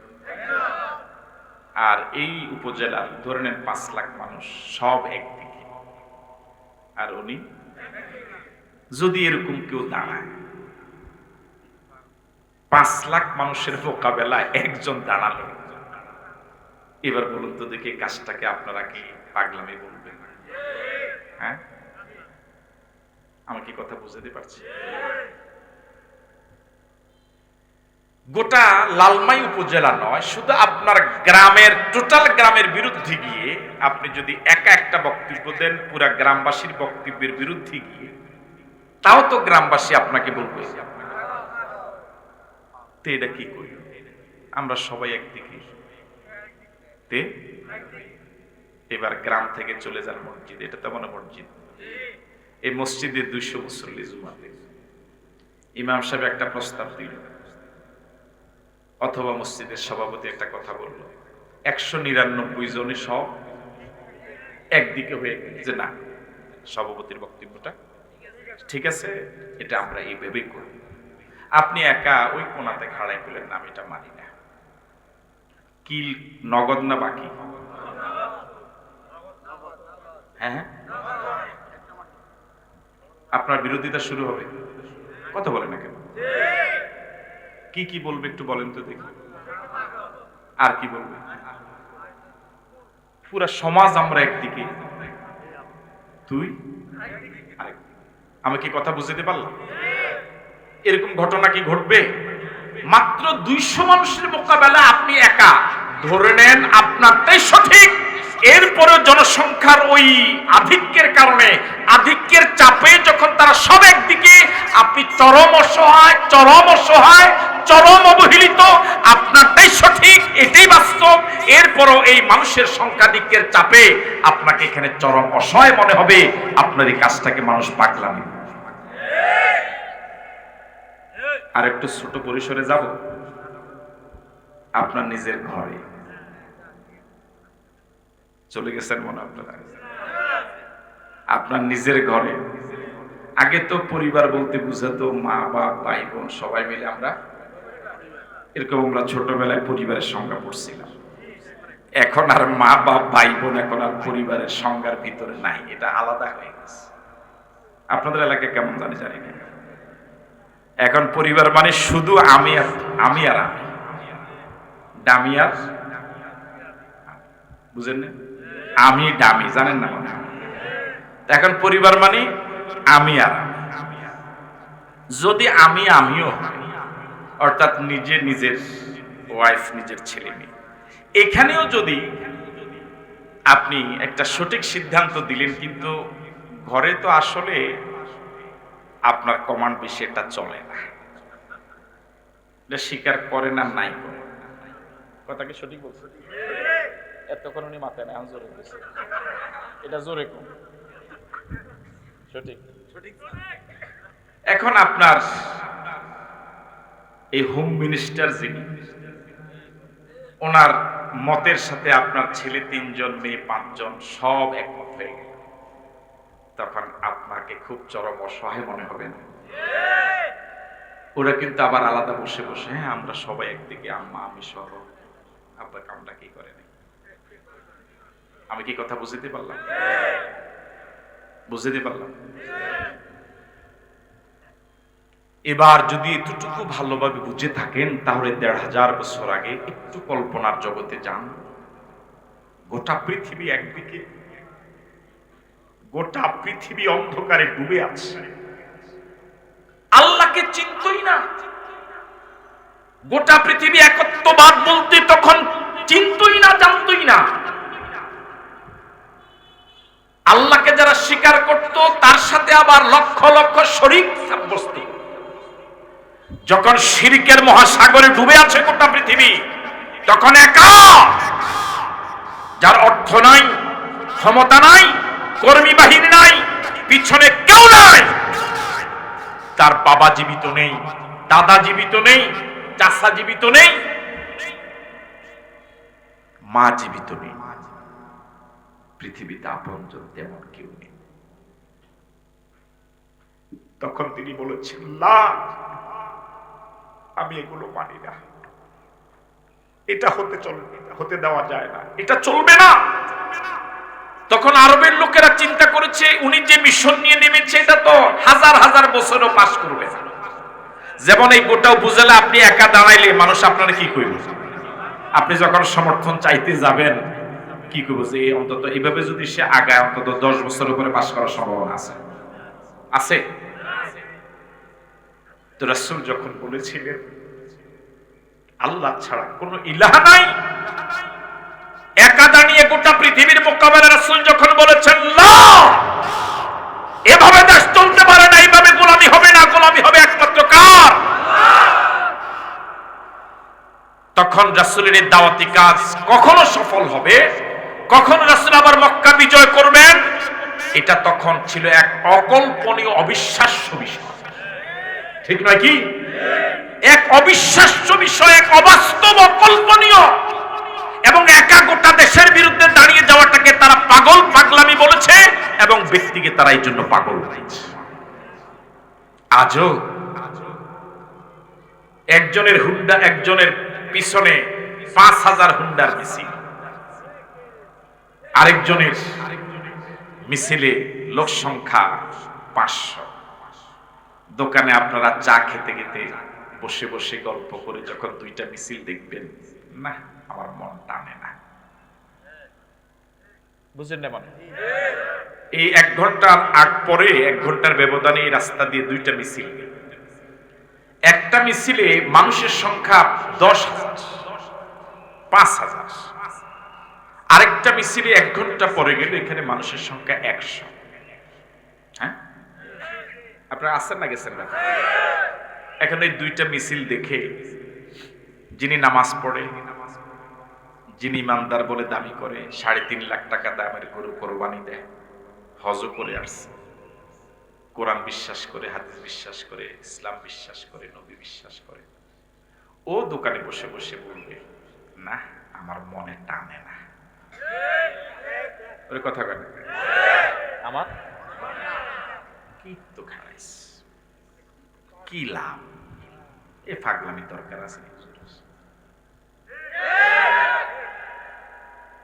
S2: আর এই উপজেলার ধরে নেন 5 লাখ মানুষ, সব একদিকে, আর উনি যদি এরকম কেউ দাঁড়ায়, 5 লাখ মানুষের মোকাবেলায় একজন দাঁড়ালো, এবার বলুন তো দেখি কাজটাকে আপনারা কি পাগলামি বলবেন? হ্যাঁ, আমি কি কথা বুঝতে পারছি? গোটা লালমাই উপজেলা নয়, শুধু আপনার গ্রামের, টোটাল গ্রামের বিরুদ্ধে গিয়ে আপনি যদি একা একটা বক্তব্য দেন পুরা গ্রামবাসীর বক্তব্যের বিরুদ্ধে গিয়ে, তাও তো গ্রামবাসী আপনাকে বলবে তো এটা কি করি, আমরা সবাই একদিকে। এবার গ্রাম থেকে চলে যান মসজিদ, এটা তো মানে মসজিদ, এই মসজিদে 200 মুসল্লি জুমাতে, ইমাম সাহেব একটা প্রস্তাব দিল অথবা মসজিদের সভাপতি একটা কথা বলল, 199 জনে সব একদিকে হয়ে গেল যে না, সভাপতির বক্তব্যটা ঠিক আছে, এটা আমরা এইভাবেই করব। আপনি একা ওই কোনাতে খাড়াই বললেন না, আমি এটা মানি না। কি নগদ না বাকি? হ্যাঁ, আপনার বিরোধিতা শুরু হবে। কথা বলে না কেন? কি কি বলবে একটু বলেন তো দেখি। আর কি বলবে? পুরা সমাজ আমরা একদিকে, তুই আরেক। আমি কি কথা বুঝতে পারলাম? এরকম ঘটনা কি ঘটবে? মাত্র 200 মানুষের মোকাবেলা আপনি একা ধরে নেন আপনারটাই সঠিক, এরপরে জনসংখ্যার ওই আধিক্যের কারণে, আধিক্যের চাপে যখন তারা সব একদিকে, আপনি চরম অসহায়, চরম অসহায়, চরম অবহেলিত, আপনারটাই সঠিক, এটাই বাস্তব, এরপরও এই মানুষের সংখ্যাধিক্যের চাপে আপনাকে এখানে চরম অসহায় মনে হবে। আপনার এই কাজটাকে মানুষ পাগলামি। আর একটু ছোট পরিসরে যাব, আপনার নিজের ঘরে চলে গেছেন মনে আপনারা, আপনার নিজের ঘরে। আগে তো পরিবার বলতে বুঝাতো মা বাপ ভাই বোন সবাই মিলে আমরা এরকম, আমরা ছোটবেলায় পরিবারের সংজ্ঞা পড়ছিলাম। এখন আর মা বাপ ভাই বোন এখন আর পরিবারের সংজ্ঞার ভিতরে নাই, এটা আলাদা হয়ে গেছে। আপনাদের এলাকায় কেমন জানি না। এখন পরিবার মানে শুধু আমি আর আমি, ডামি আর, বুঝেন না? আমি ডামি, জানেন না মনে হয়। এখন পরিবার মানে আমি আর আমি। যদি আমিও হয়, অর্থাৎ নিজের ওয়াইফ, নিজের ছেলে মেয়ে, এখানেও যদি আপনি একটা সঠিক সিদ্ধান্ত দিলেন, কিন্তু ঘরে তো আসলে আপনার কমান্ড বেশি এটা চলে না, এটা স্বীকার করে না, নাই করে। কথা কি সঠিক বলছে? এতক্ষণ উনি মাথায় নেই, আমি জোরে বলছি, এটা জোরে কম সঠিক। এখন আপনার এই হোম মিনিস্টার যিনি, ওনার মতের সাথে আপনার ছেলে 3 জন, মেয়ে 5 জন সব একমত হয়ে গেল, তখন আপনাকে খুব চরম অসহায় মনে হবে না? ওরা কিন্তু আবার আলাদা বসে বসে, হ্যাঁ আমরা সবাই একদিকে, আম্মা আমি সহ, আব্বা কামটা কি করে নাই। আমি কি কথা বুঝতে পারলাম? এবার যদি এতটুকু ভালোভাবে বুঝে থাকেন, তাহলে 1500 বছর আগে একটু কল্পনার জগতে যান। গোটা পৃথিবী একদিকে, গোটা পৃথিবী অন্ধকারে ডুবে আছে, আল্লাহকে চিনতই না। গোটা পৃথিবী একত্ববাদ বলতে তখন চিনতই না, জানতই না। আল্লাহকে যারা স্বীকার করত, তার সাথে আবার লক্ষ লক্ষ শরীক সাব্যস্ত। যখন শিরকের মহাসাগরে ডুবে আছে গোটা পৃথিবী, তখন একা, যার অর্থ নাই, ক্ষমতা নাই, কর্মী বাহিনী নাই, পিছনে কেউ নাই, তার বাবা জীবিত নেই, দাদা জীবিত নেই, চাচা জীবিত নেই, মা জীবিত নেই, পৃথিবীতে আপনজন তেমন কেউ নেই। তখন তিনি বলেছেন, লা, আমি এগুলো মানি না, এটা হতে দেওয়া যায় না, এটা চলবে না। তখন আরবের লোকেরা চিন্তা করেছে, উনি যে মিশন নিয়ে নেমেছে এটা তো হাজার হাজার বছরও পাস করবে না। যেমন এই গোটা উপজেলা আপনি একা দাঁড়াইলে মানুষ আপনারা কি করবে? আপনি যখন সমর্থন চাইতে যাবেন, কি করবো যে অন্তত এইভাবে যদি সে আগায়, অন্তত 10 বছরের উপরে পাস করার সম্ভাবনা আছে। তো রাসূল যখন বলেছিলেন আল্লাহ ছাড়া কোনো ইলাহ নাই, একা দাঁড়িয়ে গোটা পৃথিবীর মোকাবেলা রাসূল যখন বলেছেন লা, এভাবে দেশ চলতে পারে না, এইভাবে গোলামি হবে না, গোলামি হবে একমাত্র কার? তখন রাসূলের এই দাওয়াতি কাজ কখনো সফল হবে, কখন রাসূল আবার মক্কা বিজয় করবেন, এটা তখন ছিল এক অকল্পনীয়, অবিশ্বাস্য বিষয়। ঠিক নয় কি? এক অবিশ্বাস্য বিষয়, এক অবাস্তব, অকল্পনীয়। এবং একা গোটা দেশের বিরুদ্ধে দাঁড়িয়ে যাওয়াটাকে তারা পাগল পাগলামি বলেছে এবং ব্যক্তিকে তারা এই জন্য পাগল বলেছে। আজও একজনের হুন্ডা, একজনের পিছনে ৫,০০০ হুন্ডার মিছিল, আরেকজনের মিছিলে লোক সংখ্যা ৫০০। দোকানে আপনারা চা খেতে খেতে বসে বসে গল্প করে যখন দুইটা মিছিল দেখবেন, না আমার মন টানে না, বুঝলেন না? মানে এই ১ ঘন্টার আগ পরে ১ ঘন্টার ব্যবধানে এই রাস্তা দিয়ে দুইটা মিছিল, একটা মিছিলে মানুষের সংখ্যা ১০,০০০, ৫,০০০, আরেকটা মিছিলে ১ ঘন্টা পরে গেলে এখানে মানুষের সংখ্যা ১০০। হ্যাঁ, আপনারা আসছেন না গেছেন না? এখন এই দুইটা মিছিল দেখে যিনি নামাজ পড়ে, যিনি ইমানদার বলে দাবি করে, ৩.৫ লাখ টাকা দামের গরু কোরবানি দেয়, হজও করে আসছে, কোরআন বিশ্বাস করে, হাদিস বিশ্বাস করে, ইসলাম বিশ্বাস করে, নবী বিশ্বাস করে, ও দোকানে বসে বসে বলবে, না আমার মনে টানে না। ওই কথা কেন? আমার কি তো খারাইস, কি লাভ, এ পাগলামি দরকার আছে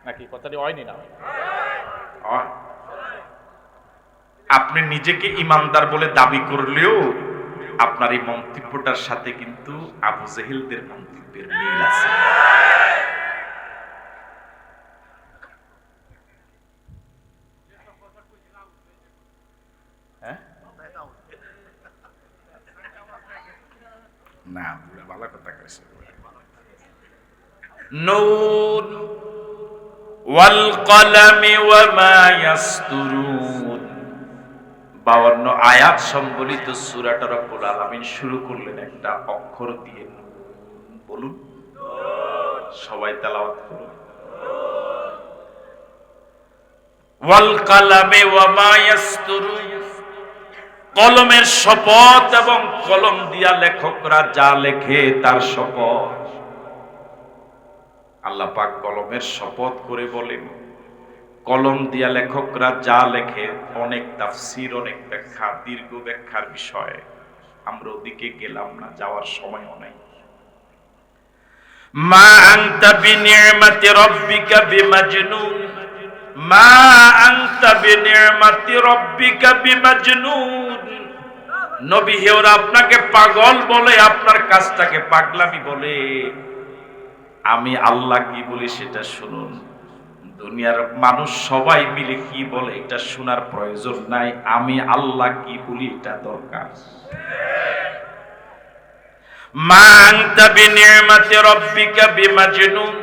S2: নাকি? কথাটি হয়নি না? আপনি নিজেকে ইমানদার বলে দাবি করলেও আপনার এই মন্তব্যটার সাথে কিন্তু আবু জেহেলদের মন্তব্যের মিল আছে। না, ভালো কথা কইছে। নুন ওয়াল কলামি ওয়া মা ইয়াসতুরুন, 52 আয়াত সম্বলিত সূরাটা রব্বুল আলামিন শুরু করলেন একটা অক্ষর দিয়ে। বলুন সবাই তেলাওয়াত করুন। ওয়াল কালামি ওয়া মা ইয়াসতুরুন, কলমের শপথ এবং কলম দিয়া লেখকরা যা লেখে তার শপথ। আল্লাহ পাক কলমের শপথ করে বলেন, কলম দিয়া লেখকরা যা লেখে, অনেক তাফসীর, অনেক ব্যাখ্যা, দীর্ঘ ব্যাখ্যার বিষয়, আমরা ওদিকে গেলাম না, যাওয়ার সময়ও নাই। মা আনতা বিনি'মাতি রাব্বিকা বিমাজনুন, মা আনতা বিনি'মাতি রাব্বিকা বিমাজনুন। নবী হে, ওরা আপনাকে পাগল বলে, আপনার কাজটাকে পাগলামি বলে। আমি আল্লাহ কি বলি সেটা শুনুন। দুনিয়ার মানুষ সবাই মিলে কি বলে এটা শোনার প্রয়োজন নাই, আমি আল্লাহ কি বলি এটা দরকার। মা আনতা বিনি'মাতি রাব্বিকা বিমাজনুন,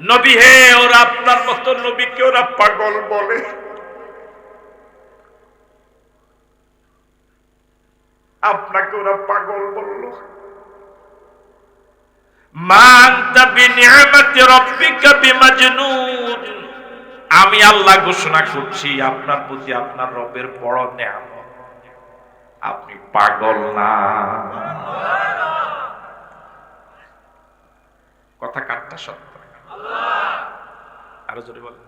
S2: নবী হে, ওরা আপনার মতো নবীকে ওরা পাগল বলে। আপনাকে ওরা পাগল বলল। মা আনতা বিনি'মাতি রাব্বিকা বিমাজনুন, আমি আল্লাহ ঘোষণা করছি আপনার প্রতি আপনার রবের বড় নেয়ামত, আপনি পাগল না। কথা কাটটা সত্য। আরো জোরে বলেন।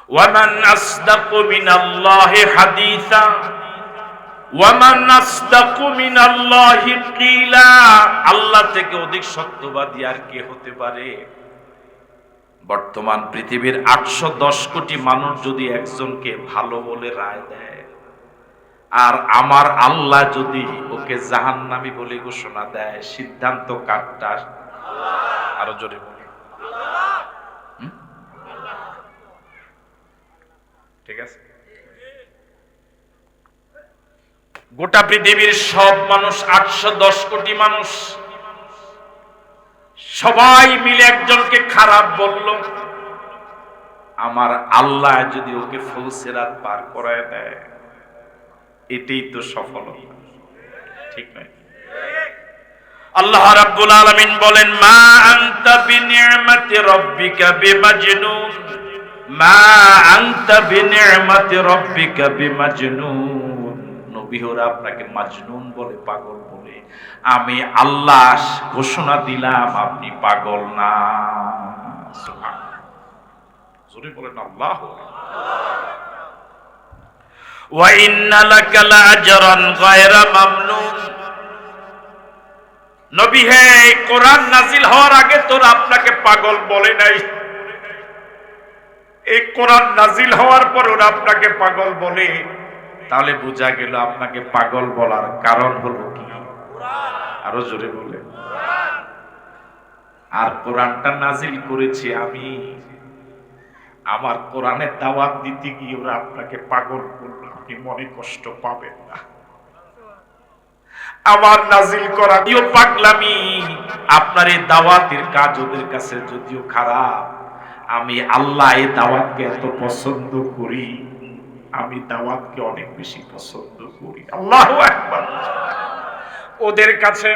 S2: ওয়ামান আসদাকু মিনাল্লাহি হাদিসা, ওয়ামান আসদাকু মিনাল্লাহি কিলা, আল্লাহ থেকে অধিক সত্যবাদী আর কে হতে পারে? বর্তমান পৃথিবীর 810 কোটি মানুষ যদি একজনকে ভালো বলে রায় দেয়, আর আমার আল্লাহ যদি ওকে জাহান্নামী বলে ঘোষণা দেয়, সিদ্ধান্ত কারটা? আরো জোরে বলি। ঠিক আছে, গোটা পৃথিবীর সব মানুষ, 810 কোটি মানুষ, সবাই মিলে একজনকে খারাপ বলল, আমার আল্লাহ যদি ওকে ফৌসেরাত পার করায় দেয়, এটাই তো সফলতা, ঠিক নয়? আল্লাহ রাব্বুল আলামিন বলেন, মা আনতা বিনি'মাতি রাব্বিকা বিমাজনুন, মা আনতা বিনি'মাতি রাব্বিকা বিমাজনুন। নবী ওরা আপনাকে মাজনুন বলে, পাগল বলে, আমি আল্লাহ ঘোষণা দিলাম আপনি পাগল না। সুবহানাল্লাহ, জোরে বলেন আল্লাহু আকবার। ওয়া ইন্না লাকা লাআজরান গায়রা মামনুন। নবী হে, কোরআন নাজিল হওয়ার আগে তোর আপনাকে পাগল বলে নাই, এই কোরআন নাজিল হওয়ার পর ওরা আপনাকে পাগল বলে, তাহলে বোঝা গেল আপনাকে পাগল বলার কারণ হলো কি? আরো জোরে বলে। আর কোরআনটা নাজিল করেছি আমি, আমার কোরআনের দাওয়াত দিতে গিয়ে ওরা আপনাকে পাগল বলল, আপনি মনে কষ্ট পাবেন না। আমার নাজিল করা দিও পাগলামি, আপনার এই দাওয়াতের কাজ ওদের কাছে যদিও খারাপ, আমি আল্লাহ এই দাওয়াতকে এত পছন্দ করি, আমি দাওয়াতকে অনেক বেশি পছন্দ করি। আল্লাহু আকবার। ওদের কাছে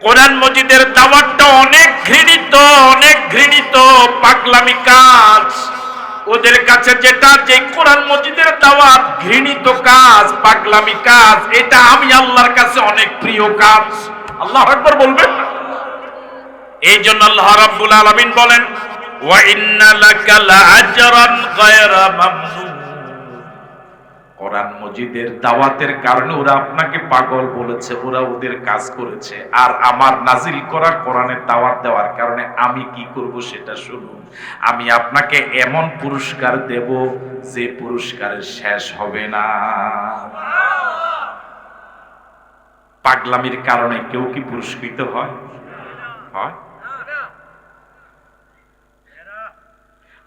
S2: কোরআন মজিদের দাওয়াতটা অনেক ঘৃণিত, অনেক ঘৃণিত পাগলামি কাজ। ওদের কাছে যেটা, যে কোরআন মজিদের দাওয়াত ঘৃণিত কাজ, পাগলামি কাজ, এটা আমি আল্লাহর কাছে অনেক প্রিয় কাজ। আল্লাহু আকবার বলবেন। এই জন্য আল্লাহ রাব্বুল আলামিন বলেন, ওয়া ইন্না লাকা লাআজরান গায়রা মামনুন। কোরআন মজিদের দাওয়াতের কারণে ওরা আপনাকে পাগল বলেছে, ওরা ওদের কাজ করেছে। আর আমার নাজিল করা কোরআনের দাওয়াত দেওয়ার কারণে আমি কি করব সেটা শুনুন। আমি আপনাকে এমন পুরস্কার দেব যে পুরস্কারের শেষ হবে না। পাগলামির কারণে কেউ কি পুরস্কৃত হয়? হয়?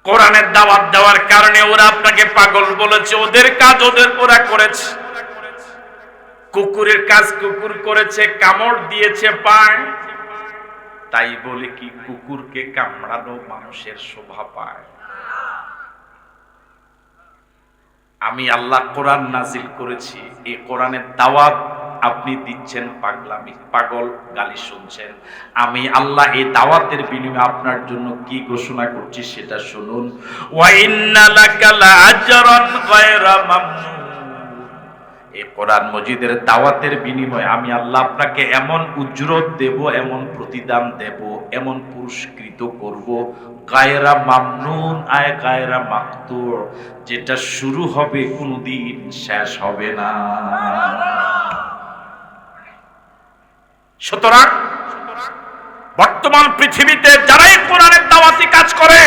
S2: কোরআনের দাওয়াত দেওয়ার কারণে ওরা আপনাকে পাগল বলেছে, ওদের কাজ ওরা করেছে। কুকুরের কাজ কুকুর করেছে, কামড় দিয়েছে পায়, তাই বলে কি কুকুরকে কামড়ানো মানুষের শোভা পায়? আমি আল্লাহ কোরআন নাজিল করেছি, এই কোরআনের দাওয়াত আপনি দিচ্ছেন, পাগলামি পাগল গালি শুনছেন। আমি আল্লাহ এই দাওয়াতের বিনিময়ে আপনার জন্য কি ঘোষণা করছি সেটা শুনুন। ওয়া ইন্না লাকা লাআজরান গায়রা মামনুন। এই কোরআন মজিদের দাওয়াতের বিনিময়ে আমি আল্লাহ আপনাকে এমন উজরত দেব, এমন প্রতিদান দেব, এমন পুরস্কৃত করব, গায়রা মামনুন আয় গায়রা মাকতু, যেটা শুরু হবে কোনদিন শেষ হবে না। সুতরাং বর্তমান পৃথিবীতে যারাই কোরআনের দাওয়াতি কাজ করে,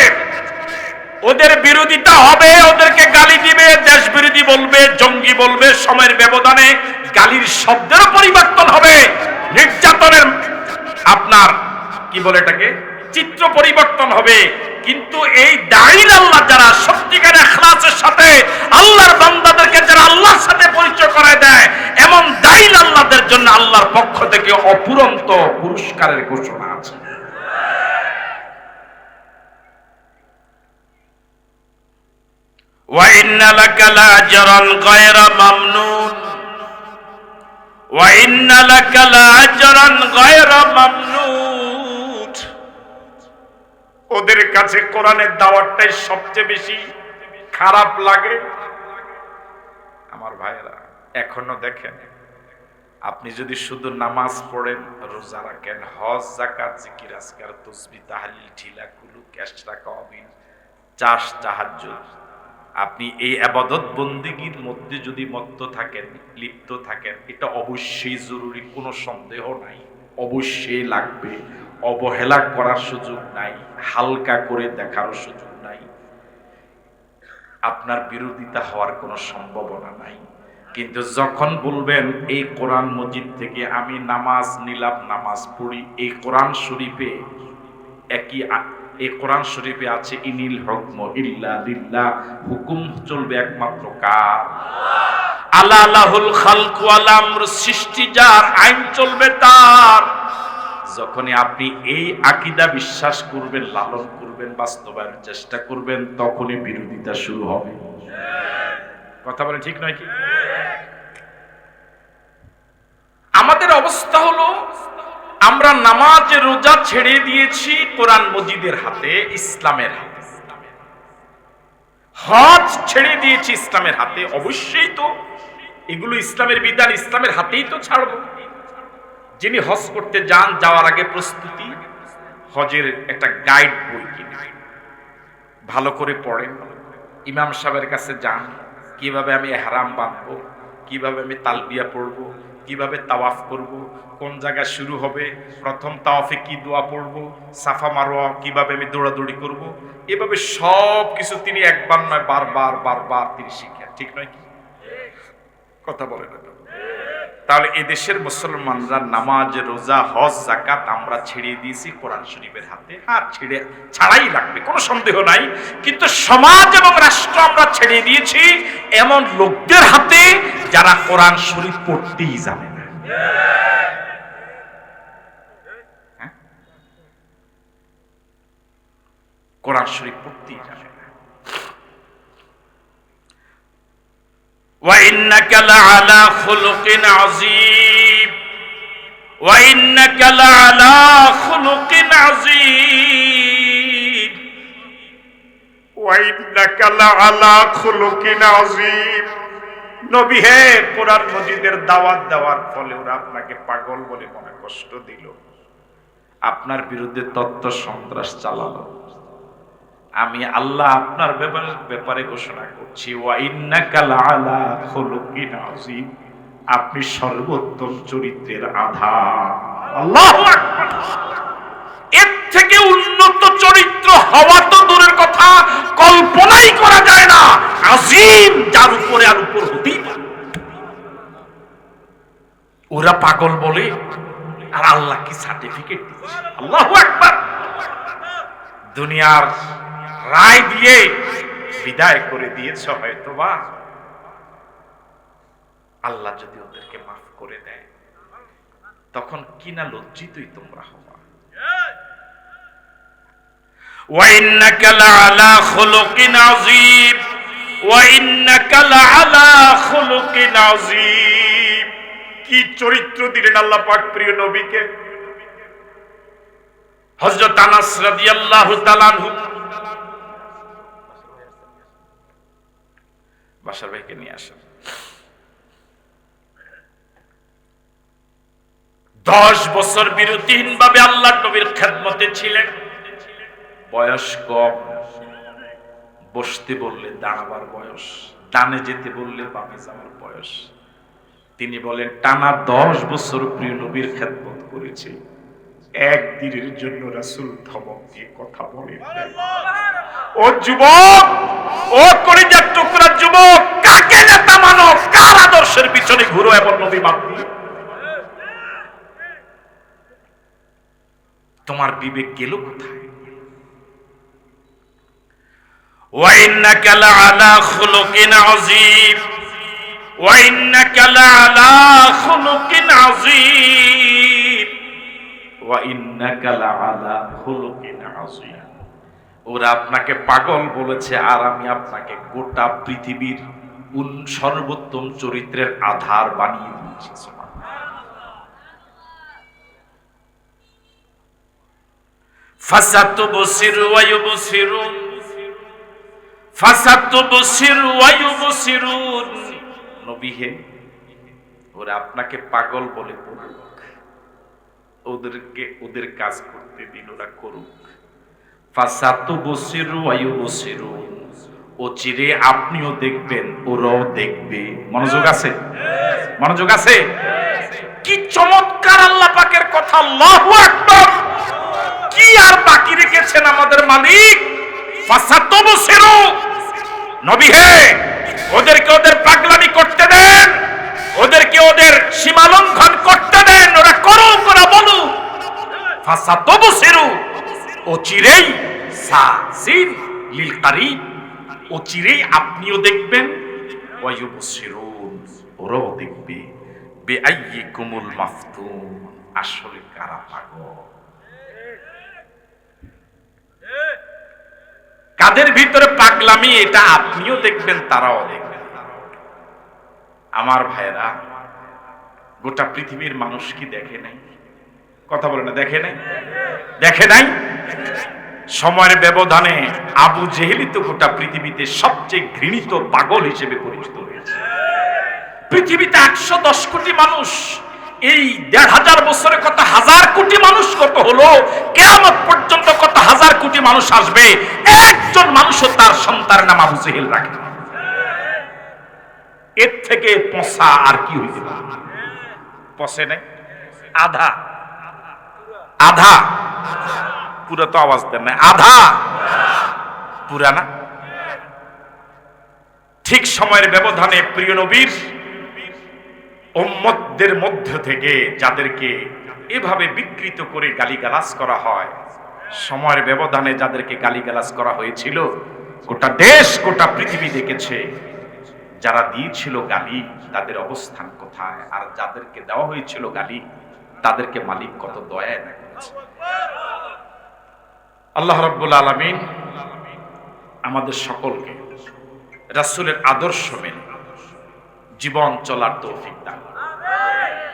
S2: ওদের বিরোধিতা হবে, ওদেরকে গালি দিবে, দেশ বিরোধী বলবে, জঙ্গি বলবে, সময়ের ব্যবধানে গালির শব্দের পরিবর্তন হবে, নির্যাতনের আপনার কি বলে এটাকে চিত্র পরিবর্তন হবে। কিন্তু এই দাঈল আল্লাহ যারা সত্যিকার ইখলাসের সাথে আল্লাহর বান্দাদেরকে যারা আল্লাহর সাথে পরিচয় করায় দেয়, এমন দাঈল আল্লাহদের জন্য আল্লাহর পক্ষ থেকে অফুরন্ত পুরস্কারের ঘোষণা আছে। ওয়া ইন্না লাকা লাআজরান গায়রা মামনুন, ওয়া ইন্না লাকা লাআজরান গায়রা মামনুন। ওদের কাছে কোরআনের দাওয়াতটাই সবচেয়ে বেশি খারাপ লাগে। আমার ভাইরা, এখনো দেখেন, আপনি যদি শুধু নামাজ পড়েন, রোজা রাখেন, হজ যাকাত জিকির আজকার তাসবিহ তাহলিল ঠিলা কুলু কেশরা কাবিন চাষ তাহাজ্জুদ, আপনি এই ইবাদত বন্দেগীর মধ্যে যদি মত্ত থাকেন, লিপ্ত থাকেন, এটা অবশ্যই জরুরি, কোনো সন্দেহ নাই, অবশ্যই লাগবে। অবহেলা করার সুযোগ নাই, হালকা করে দেখার সুযোগ নাই, আপনার বিরোধিতা হওয়ার কোনো সম্ভাবনা নাই। কিন্তু যখন বলবেন এই কোরআন মজিদ থেকে আমি নামাজ নিলাম, নামাজ পড়ি, এই কোরআন শরীফে এই কোরআন শরীফে আছে ইনিল হুকমু ইল্লা লিল্লাহ, হুকুম চলবে একমাত্র কার? আল্লাহ। লাহুল খালকু ওয়াল আমর, সৃষ্টি যার, আইন চলবে তার। যখনই আপনি এই আকীদা বিশ্বাস করবেন, লালন করবেন, বাস্তবায়নের চেষ্টা করবেন, তখনই বিরোধিতা শুরু হবে। কথা বলে ঠিক নয় কি? আমাদের অবস্থা হলো আমরা নামাজ রোজা ছেড়ে দিয়েছি কোরআন মজিদের হাতে, ইসলামের হাতে। হজ ছেড়ে দিয়েছি ইসলামের হাতে, অবশ্যই তো এগুলো ইসলামের বিধান, ইসলামের হাতেই তো ছাড়বো। যিনি হজ করতে যান, যাওয়ার আগে প্রস্তুতি, হজের একটা গাইড বই কিনে ভালো করে পড়েন, ইমাম সাহেবের কাছে যান, কিভাবে আমি ইহরাম বাঁধবো, কিভাবে আমি তালবিয়া পড়বো, কিভাবে তাওয়াফ করব, কোন জায়গায় শুরু হবে, প্রথম তাওয়াফে কি দোয়া পড়বো, সাফা মারোয়া কিভাবে আমি দৌড়াদৌড়ি করব, এভাবে সব কিছু তিনি একবার নয় বারবার বারবার তিনি শিখেন। ঠিক নয় কি? কথা বলে না? তাহলে এদেশের মুসলমানরা নামাজ, রোজা, হজ, যাকাত আমরা ছেড়ে দিয়েছি কোরআন শরীফের হাতে। আর ছাড়াই লাগবে, কোনো সন্দেহ নাই। কিন্তু সমাজ এবং রাষ্ট্র আমরা ছেড়ে দিয়েছি এমন লোকদের হাতে যারা কোরআন শরীফ পড়তেই জানে না। কোরআন শরীফ পড়তেই জানে না। وَإِنَّكَ لَعَلَى خُلُقٍ عَظِيمٍ وَإِنَّكَ لَعَلَى خُلُقٍ عَظِيمٍ وَإِنَّكَ لَعَلَى خُلُقٍ عَظِيمٍ। নবী হে, কোরআন মজিদের দাওয়াত দেওয়ার ফলে ওরা আপনাকে পাগল বলে মনে কষ্ট দিল, আপনার বিরুদ্ধে তথ্য সন্ত্রাস চালালো। আমি আল্লাহ আপনার ব্যাপারে ঘোষণা করছি, ওয়া ইন্নাকা লাআলা খুলুকিন আযীম, আপনি সর্বোত্তম চরিত্রের আধার। আল্লাহু আকবার। এর থেকে উন্নত চরিত্র হওয়া তো দূরের কথা, কল্পনাই করা যায় না। আযীম, যার উপরে আর উপর হতেই পারে। ওরা পাগল বলে আর আল্লাহ কি সার্টিফিকেট দিচ্ছে। আল্লাহু আকবার। দুনিয়ার রায় দিয়ে বিদায় করে দিয়েছ হয়তোবা, আল্লাহ যদি ওদেরকে মাফ করে দেয় তখন কিনা লজ্জিতই তোমরা হবা। ওয়া ইন্নাকা লাআলা খুলুকিন আযীম ওয়া ইন্নাকা লাআলা খুলুকিন আযীম। কি চরিত্র দিলেন আল্লাহ পাক প্রিয় নবীকে। হযরত আনাস রাদিয়াল্লাহু তাআলা আনহু, বাসার ভাইকে নিয়ে আসেন। 10 বছর বিরতিহীনভাবে আল্লাহর নবীর খেদমতে ছিলেন। বয়স কম, বসতে বললে দাঁড়াবার বয়স, ডানে যেতে বললে বামে যাওয়ার বয়স। তিনি বলেন, টানা 10 বছর প্রিয় নবীর খেদমত করেছি, একদিনের জন্য রাসূল ধমক দিয়ে কথা বলেন নাই। ও যুবক, ও কলিজার টুকরা যুবক, কাকে নেতা মানো, কার আদর্শের পিছনে ঘুরো এমন নবী বাদ দিয়ে? তোমার বিবেক গেল কোথায়? ওয়া ইন্নাকা লাআলা খুলুকিন আযীম ওয়া ইন্নাকা লাআলা খুলুকিন আযীম ওয়া ইন্নাকা লাআলা খুলুকিন আযীম। ওরা আপনাকে পাগল বলেছে আর আমি আপনাকে গোটা পৃথিবীর সর্বোত্তম চরিত্রের আধার বানিয়ে দিয়েছি। ফাসাতুবসিরু ওয়া ইউবসিরুন ফাসাতুবসিরু ওয়া ইউবসিরুন। নবী হে, ওরা আপনাকে পাগল বলে বলুক, ওদেরকে ওদের কাজ করতে দিন, ওরা করুক। ফাসাতুবসিরু ওয়া ইউবসিরুন, ও চিরে আপনিও দেখবেন, ওরাও দেখবে। মনোযোগ আছে? মনোযোগ আছে? কি চমৎকার আল্লাহ পাকের কথা। আল্লাহু আকবার। কি আর বাকি রেখেছেন আমাদের মালিক? ফাসাতুবসিরু, নবী হে, ওদেরকে ওদের পাগলামি করতে দেন, ওদেরকে ওদের সীমা লঙ্ঘন করতে দেন, ওরা করুক, ওরা বলুক। ফাসাতুবসিরু, ও চিরেই, সাসিন লিল কারিব, ও চিরেই আপনিও দেখবেন, ওয়া ইউবসিরুন, ওরাও দেখবে। বিআইয়িকুমুল মাফতুন, আসলে কারা পাগল, কাদের ভিতরে পাগলামি, এটা আপনিও দেখবেন, তারাও দেখবেন। আমার ভাইরা, গোটা পৃথিবীর মানুষ কি দেখে নাই? কথা বলে না, দেখে নাই? দেখে নাই? সময়ের ব্যবধানে আবু জেহেলি তো গোটা পৃথিবীতে সবচেয়ে ঘৃণিত পাগল হিসেবে পরিচিত হয়েছে। পৃথিবীতে 110 কোটি মানুষ, এই 1500 বছরে কত হাজার কোটি মানুষ কত হলো, কিয়ামত পর্যন্ত কত হাজার কোটি মানুষ আসবে, একজন মানুষও তার সন্তানের নাম আবু জেহেল রাখে না। এর থেকে পচা আর কি হইতে পারে? পচে নাই, আধা আধা পুরা তো আওয়াজ দেন না, আধা পুরা না। ঠিক সময়ের ব্যবধানে প্রিয় নবীর উম্মতদের মধ্য থেকে যাদেরকে এভাবে বিকৃত করে গালিগালাজ করা হয়, সময়ের ব্যবধানে যাদেরকে গালিগালাজ করা হয়েছিল, গোটা দেশ গোটা পৃথিবী দেখেছে যারা দিয়েছিল গালি তাদের অবস্থান কোথায়, আর যাদেরকে দেওয়া হয়েছিল গালি তাদেরকে মালিক কত দয়ায় না করেছে। আল্লাহ রাব্বুল আলামিন আমাদের সকলকে রাসূলের আদর্শ মেনে জীবন চলার তৌফিক দান করুন।